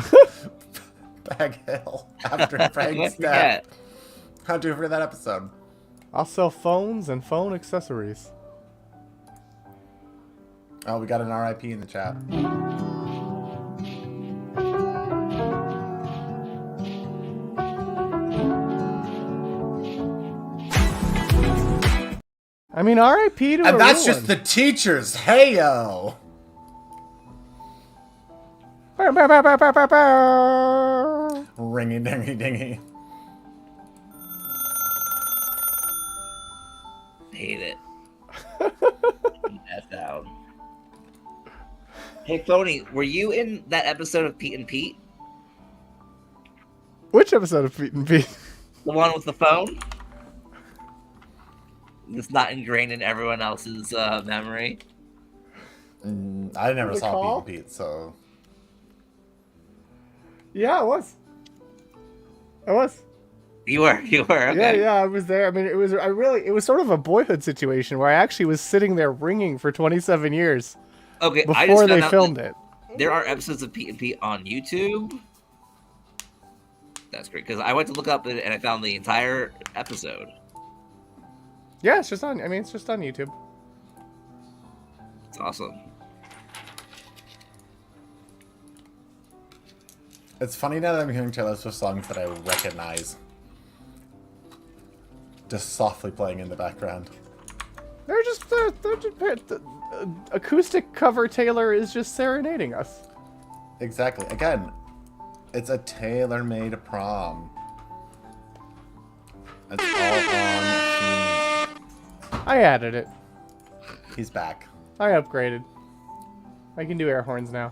after Peg's death. How do you forget that episode? I'll sell phones and phone accessories. Oh, we got an RIP in the chat. I mean, RIP to And a that's real just one. the teachers. Hey yo. Ringy dingy dingy. Hate it. F down. Hey, Phony, were you in that episode of Pete and Pete? Which episode of Pete and Pete? The one with the phone? It's not ingrained in everyone else's memory. I never The saw call? Pete and Pete, so Yeah, it was. I was. You were okay. Yeah, I was there. I mean, it was sort of a Boyhood situation where I actually was sitting there ringing for 27 years. Okay, I just Before they found out filmed that it. There are episodes of Pete and Pete on YouTube. That's great because I went to look up and I found the entire episode. Yeah, it's just on. I mean, it's just on YouTube. It's awesome. it's funny now that I'm hearing Taylor Swift songs that I recognize. Just softly playing in the background. They're just the acoustic cover. Taylor is just serenading us. Exactly. Again, it's a tailor-made prom. It's all on theme. I added it. He's back. I upgraded. I can do air horns now.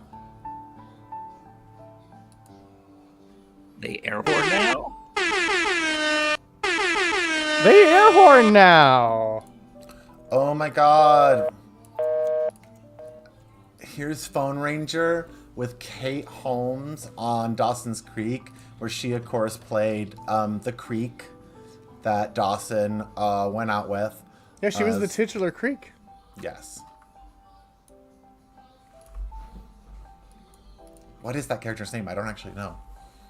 They air horn now? They air horn now! Oh my god. Here's Phone Ranger with Kate Holmes on Dawson's Creek, where she, of course, played the Creek that Dawson went out with. Yeah, she was the titular Creek. Yes. What is that character's name? I don't actually know.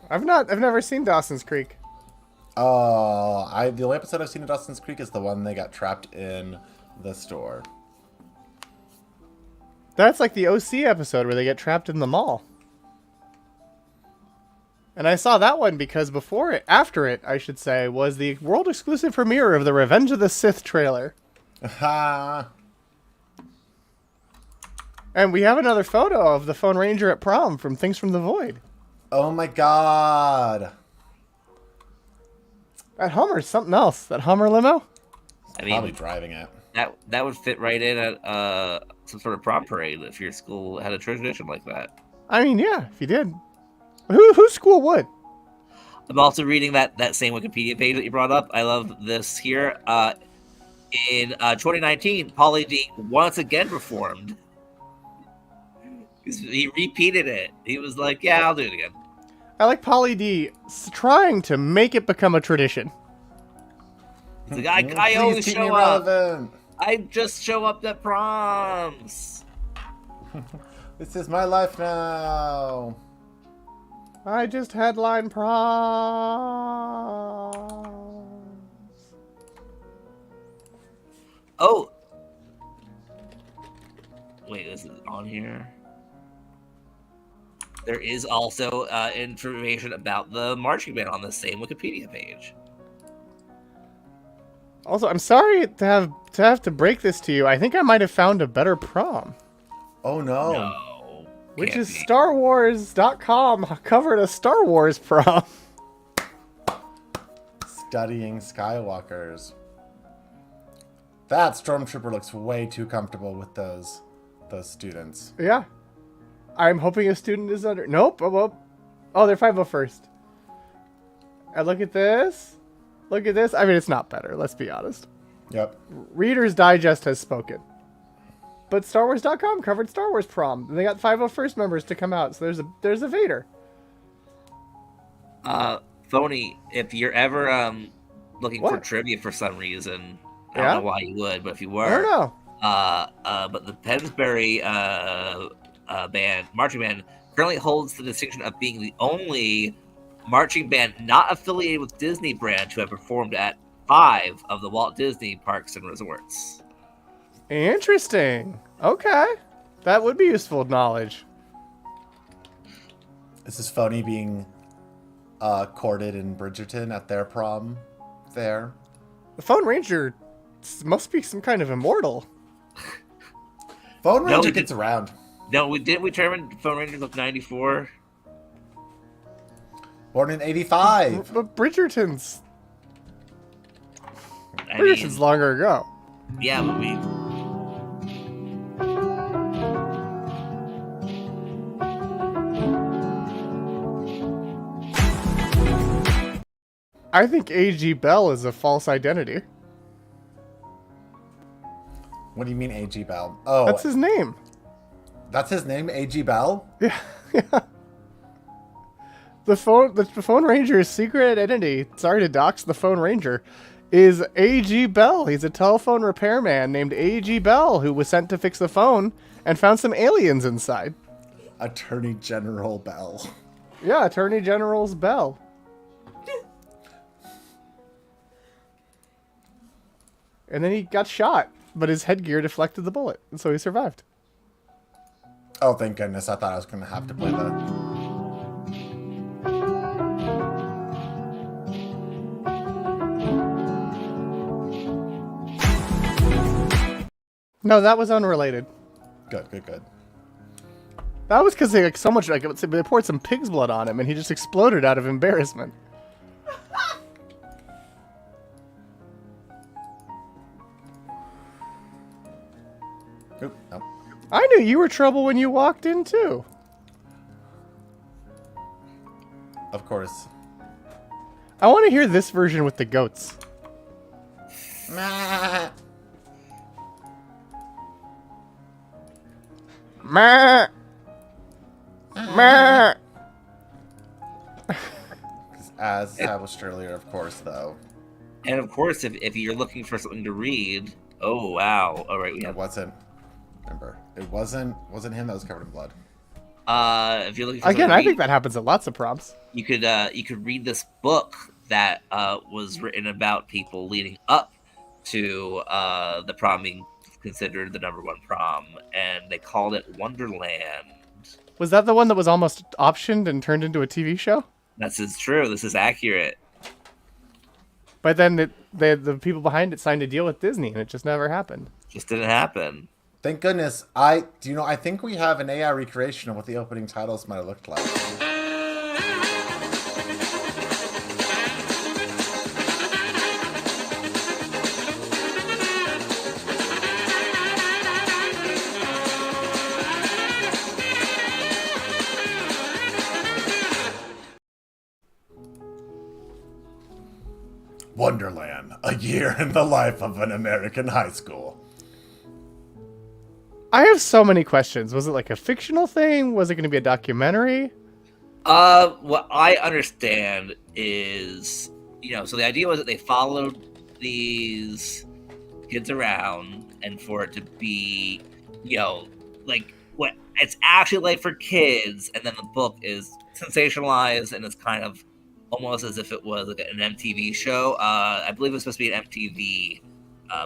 I've never seen Dawson's Creek. Oh, the only episode I've seen of Dawson's Creek is the one they got trapped in the store. That's like the OC episode where they get trapped in the mall. And I saw that one because after it, I should say, was the world exclusive premiere of the Revenge of the Sith trailer. Ha! And we have another photo of the Phone Ranger at prom from Things from the Void. Oh my god. That Hummer's something else. That Hummer limo? I mean, probably driving it. That would fit right in at some sort of prom parade if your school had a tradition like that. I mean, yeah, if you did. Whose school would? I'm also reading that same Wikipedia page that you brought up. I love this here. In 2019, Pauly D once again performed. He repeated it. He was like, "Yeah, I'll do it again." I like Pauly D trying to make it become a tradition. He's like, I always show up. I just show up at proms. This is my life now. I just headline proms. Oh. Wait, is it on here? There is also information about the marching band on the same Wikipedia page. Also, I'm sorry to have to break this to you. I think I might have found a better prom. Oh no. No. Which is StarWars.com covered a Star Wars prom. Studying Skywalkers. That stormtrooper looks way too comfortable with those students. Yeah. I'm hoping a student is under... Nope. Oh, they're 501st. And look at this. Look at this. I mean, it's not better. Let's be honest. Yep. Reader's Digest has spoken. But StarWars.com covered Star Wars prom. And they got 501st members to come out. So there's a Vader. Phony, if you're ever looking for trivia for some reason, I don't know why you would, but if you were... I don't know. But the Pensbury marching band currently holds the distinction of being the only marching band not affiliated with Disney brand to have performed at 5 of the Walt Disney parks and resorts. Interesting. Okay. That would be useful knowledge. This is Phony being courted in Bridgerton at their prom there. The Phone Ranger must be some kind of immortal. Phone Ranger gets around. No, we determine Phone Ranger look 94. Born in 85. But Bridgerton's longer ago. Yeah, but I think A.G. Bell is a false identity. What do you mean A.G. Bell? Oh, that's his name. That's his name, A.G. Bell? Yeah. The phone ranger's secret identity, sorry to dox the phone ranger, is A.G. Bell. He's a telephone repairman named A.G. Bell who was sent to fix the phone and found some aliens inside. Attorney General Bell. Yeah, Attorney General's Bell. And then he got shot, but his headgear deflected the bullet, and so he survived. Oh, thank goodness. I thought I was going to have to play the... No, that was unrelated. Good, good, good. That was because they like so much like they poured some pig's blood on him, and he just exploded out of embarrassment. Oop, no. I knew you were trouble when you walked in too. Of course. I want to hear this version with the goats. Meh. Meh. Meh. As established earlier, of course, though. And of course, if you're looking for something to read, oh wow! All right, we have. It wasn't. Remember, it wasn't him that was covered in blood. If you're looking for Again, something to I think that happens at lots of prompts. you could read this book that was written about people leading up to the prom being considered the #1 prom, and they called it Wonderland. Was that the one that was almost optioned and turned into a TV show? This is true. This is accurate. But then the people behind it signed a deal with Disney, and it just never happened. Just didn't happen. Thank goodness. I think we have an AI recreation of what the opening titles might have looked like. Wonderland, a year in the life of an American high school. I have so many questions. Was it like a fictional thing? Was it going to be a documentary? What I understand is, so the idea was that they followed these kids around, and for it to be, like what it's actually like for kids, and then the book is sensationalized and it's kind of almost as if it was like an MTV show. I believe it was supposed to be an MTV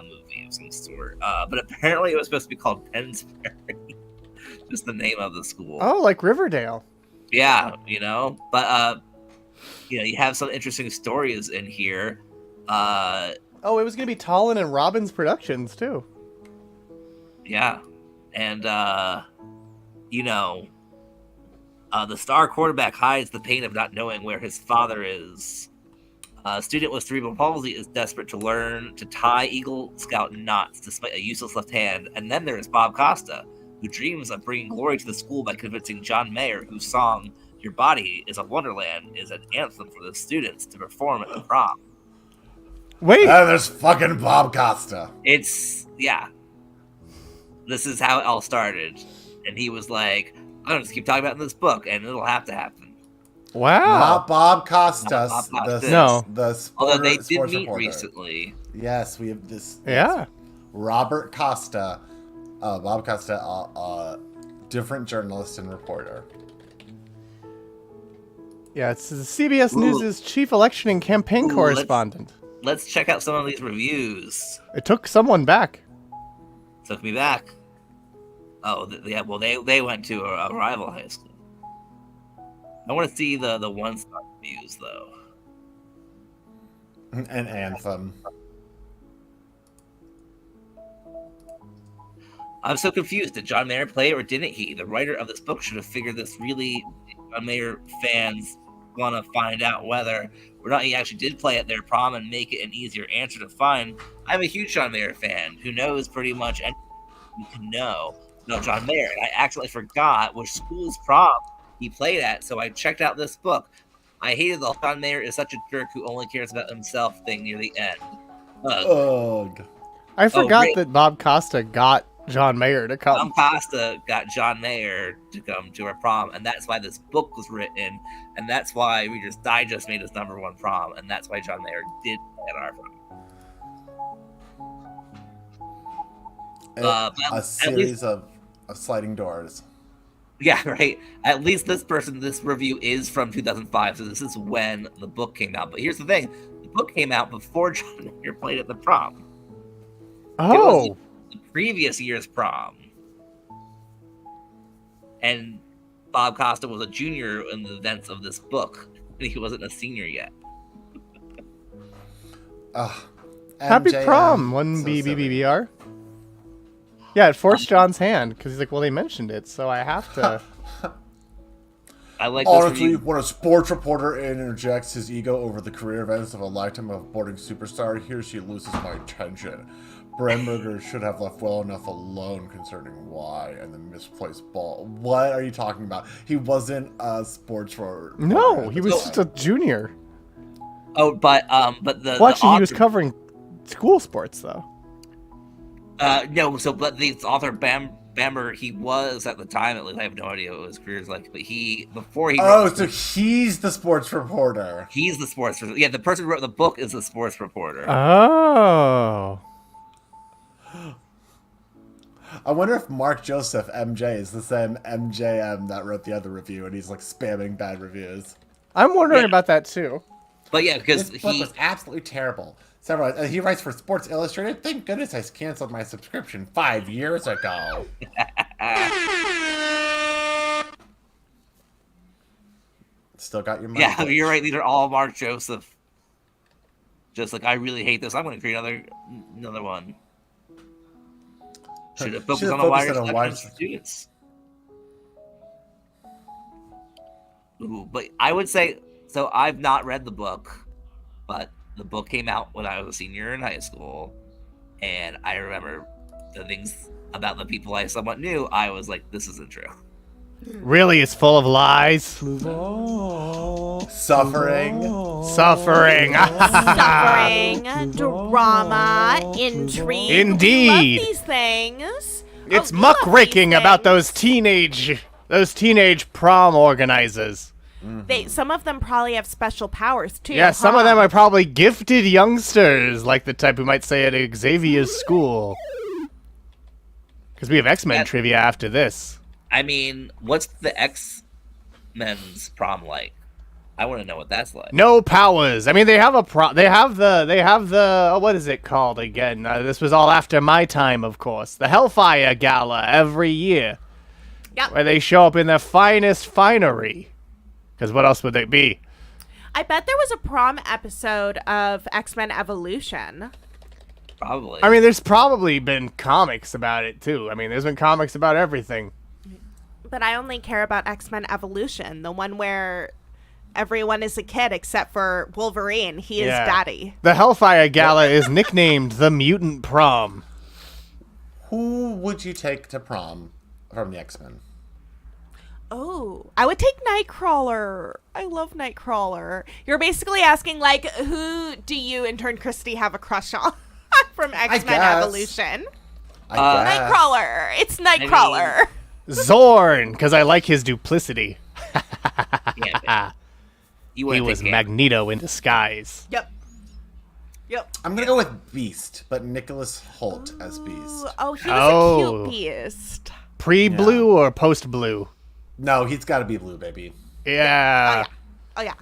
movie of some sort, but apparently it was supposed to be called Pensbury, just the name of the school. Oh, like Riverdale. Yeah, but you have some interesting stories in here. Oh, it was gonna be Tallinn and Robbins Productions too. Yeah, and the star quarterback hides the pain of not knowing where his father is. A student with cerebral palsy is desperate to learn to tie Eagle Scout knots despite a useless left hand. And then there is Bob Costa, who dreams of bringing glory to the school by convincing John Mayer, whose song "Your Body is a Wonderland" is an anthem for the students to perform at the prom. Wait, there's fucking Bob Costa. This is how it all started, and he was like, "I'm gonna just keep talking about it in this book, and it'll have to happen." Wow. Not Bob Costa. Not Bob Costas. The Although they did sports meet reporter. recently. Yes, we have this. Yeah. Robert Costa, Bob Costa, different journalist and reporter. Yeah, it's the CBS News' chief election and campaign correspondent. Let's check out some of these reviews. It took someone back. Took me back. Oh, yeah. Well, they went to a rival high school. I want to see the 1-star reviews though. An anthem. I'm so confused. Did John Mayer play or didn't he? The writer of this book should have figured this. Really, John Mayer fans want to find out whether or not he actually did play at their prom and make it an easier answer to find. I'm a huge John Mayer fan who knows pretty much anything you can know about John Mayer. And I actually forgot which school's prom he played at, so I checked out this book. I hated the John Mayer is such a jerk who only cares about himself thing near the end. Ugh. I forgot that Bob Costa got John Mayer to come. Tom Costa got John Mayer to come to our prom, and that's why this book was written, and that's why Reader's Digest made his #1 prom, and that's why John Mayer did at our prom. A series of sliding doors. Yeah, right. At least this review is from 2005, so this is when the book came out. But here's the thing: the book came out before John Mayer played at the prom. Oh. It was the previous year's prom, and Bob Costa was a junior in the events of this book. He wasn't a senior yet. Happy MJM, prom, one so BBBR. Yeah, it forced John's hand because he's like, well, they mentioned it, so I have to. I like Honestly, when a sports reporter interjects his ego over the career events of a lifetime of boarding superstar, he or she loses my attention. Bremberger should have left well enough alone concerning why and the misplaced ball. What are you talking about? He wasn't a sports reporter. No, he was just a junior. Oh, but the Well, actually, he was author- covering school sports though. No, but the author Bamber, he was at the time at least. I have no idea what his career is like, but before he. Oh, so he's the sports reporter. He's the sports. Yeah, the person who wrote the book is the sports reporter. Oh. I wonder if Mark Joseph MJ is the same MJM that wrote the other review, and he's like spamming bad reviews. I'm wondering about that too. But yeah, because this book was absolutely terrible. Several. He writes for Sports Illustrated. Thank goodness I canceled my subscription 5 years ago. Still got your money. Yeah, you're right. These are all Mark Joseph. Just like, I really hate this. I'm going to create another one. Should have focused on a wider selection of students. Ooh, but I would say, so I've not read the book, but the book came out when I was a senior in high school, and I remember the things about the people I somewhat knew. I was like, this isn't true. Really, it's full of lies. Suffering. Suffering. Suffering, drama, intrigue. Indeed. We love these things. It's muckraking about those teenage prom organizers. Some of them probably have special powers too. Yeah, some of them are probably gifted youngsters, like the type who might say at Xavier's school. Because we have X-Men trivia after this. I mean, what's the X-Men's prom like? I want to know what that's like. No powers. I mean, they have the what is it called again? This was all after my time, of course. The Hellfire Gala every year. Yep. Where they show up in their finest finery. Because what else would they be? I bet there was a prom episode of X-Men Evolution. Probably. I mean, there's probably been comics about it, too. I mean, there's been comics about everything. But I only care about X-Men Evolution, the one where everyone is a kid except for Wolverine. He is daddy. The Hellfire Gala is nicknamed the Mutant Prom. Who would you take to prom from the X-Men? Oh, I would take Nightcrawler. I love Nightcrawler. You're basically asking, like, who do you, intern Christy, have a crush on from X-Men Evolution? Nightcrawler. It's Nightcrawler. Zorn, because I like his duplicity. He was Magneto in disguise. Yep. I'm going to go with Beast, but Nicholas Hoult as Beast. Oh, he was a cute Beast. Pre-blue or post-blue? No, he's got to be blue, baby. Yeah. Oh yeah.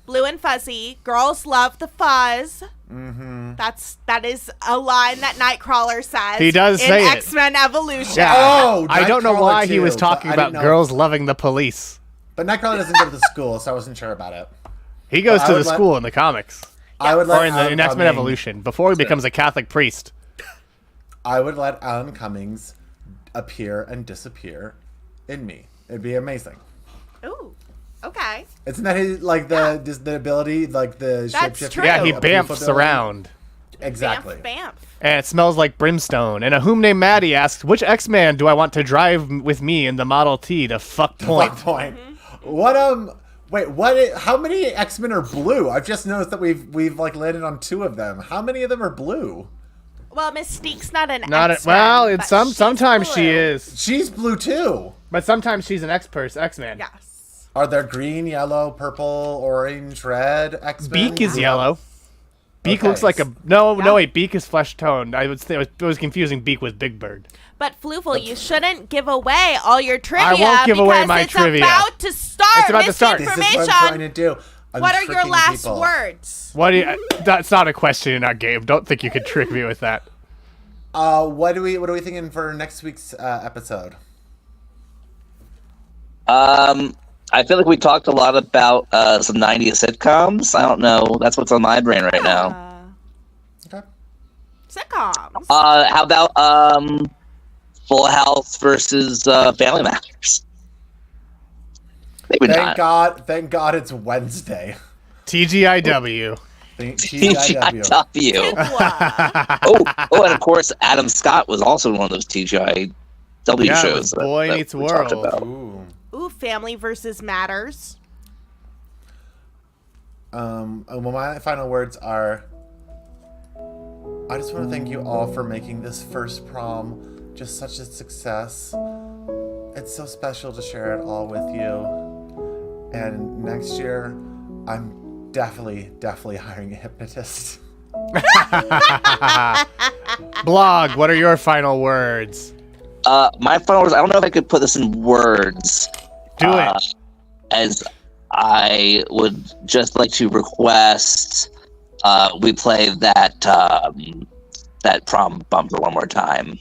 Blue and fuzzy. Girls love the fuzz. Mm-hmm. That is a line that Nightcrawler says. He does say it. In X-Men Evolution. Yeah. Oh, I don't know why he was too, talking but I about didn't know. girls loving the police. But Nightcrawler doesn't go to the school, so I wasn't sure about it. He goes But to I the would let- school in the comics. I would let Or in Alan X-Men Cummings- Evolution, before he becomes a Catholic priest. I would let Alan Cummings appear and disappear in me. It'd be amazing. Ooh. Okay. Isn't that his, like the ability, like the That's shapeshifting? true. Yeah, he ability? bamfs around. Exactly. Bamf. And it smells like brimstone. And a whom named Maddie asks, which X-Man do I want to drive with me in the Model T to fuck point? Fuck point. What wait, how many X-Men are blue? I've just noticed that we've like landed on 2 of them. How many of them are blue? Well, Mystique's not an Not X-Men, well. It's but she's sometimes she blue. is. She's blue too. But sometimes she's an X-Man. Yes. Are there green, yellow, purple, orange, red X-Men? Beak is yellow. Beak Okay. looks like a no. Wait. Beak is flesh toned. I would say it was confusing Beak with Big Bird. But Floofel, you shouldn't give away all your trivia. I won't give away my it's trivia. About to start. It's about to start. This is what I'm trying to do. I'm What are your tricking last people. words? What? That's not a question in our game. Don't think you could trick me with that. What are we thinking for next week's episode? I feel like we talked a lot about some 90s sitcoms. I don't know. That's what's on my brain right now. Okay. Sitcoms. How about Full House versus Family Matters? Maybe Thank not. God it's Wednesday. TGIW. TGIW. oh, and of course, Adam Scott was also in one of those TGIW Yeah, it shows. was Boy Meets we talked World. about. Ooh, Family versus Matters. Well, my final words are, I just want to thank you all for making this first prom just such a success. It's so special to share it all with you. And next year, I'm definitely hiring a hypnotist. Blog, what are your final words? My final words, I don't know if I could put this in words. Do it. As I would just like to request we play that Prom bumper one more time.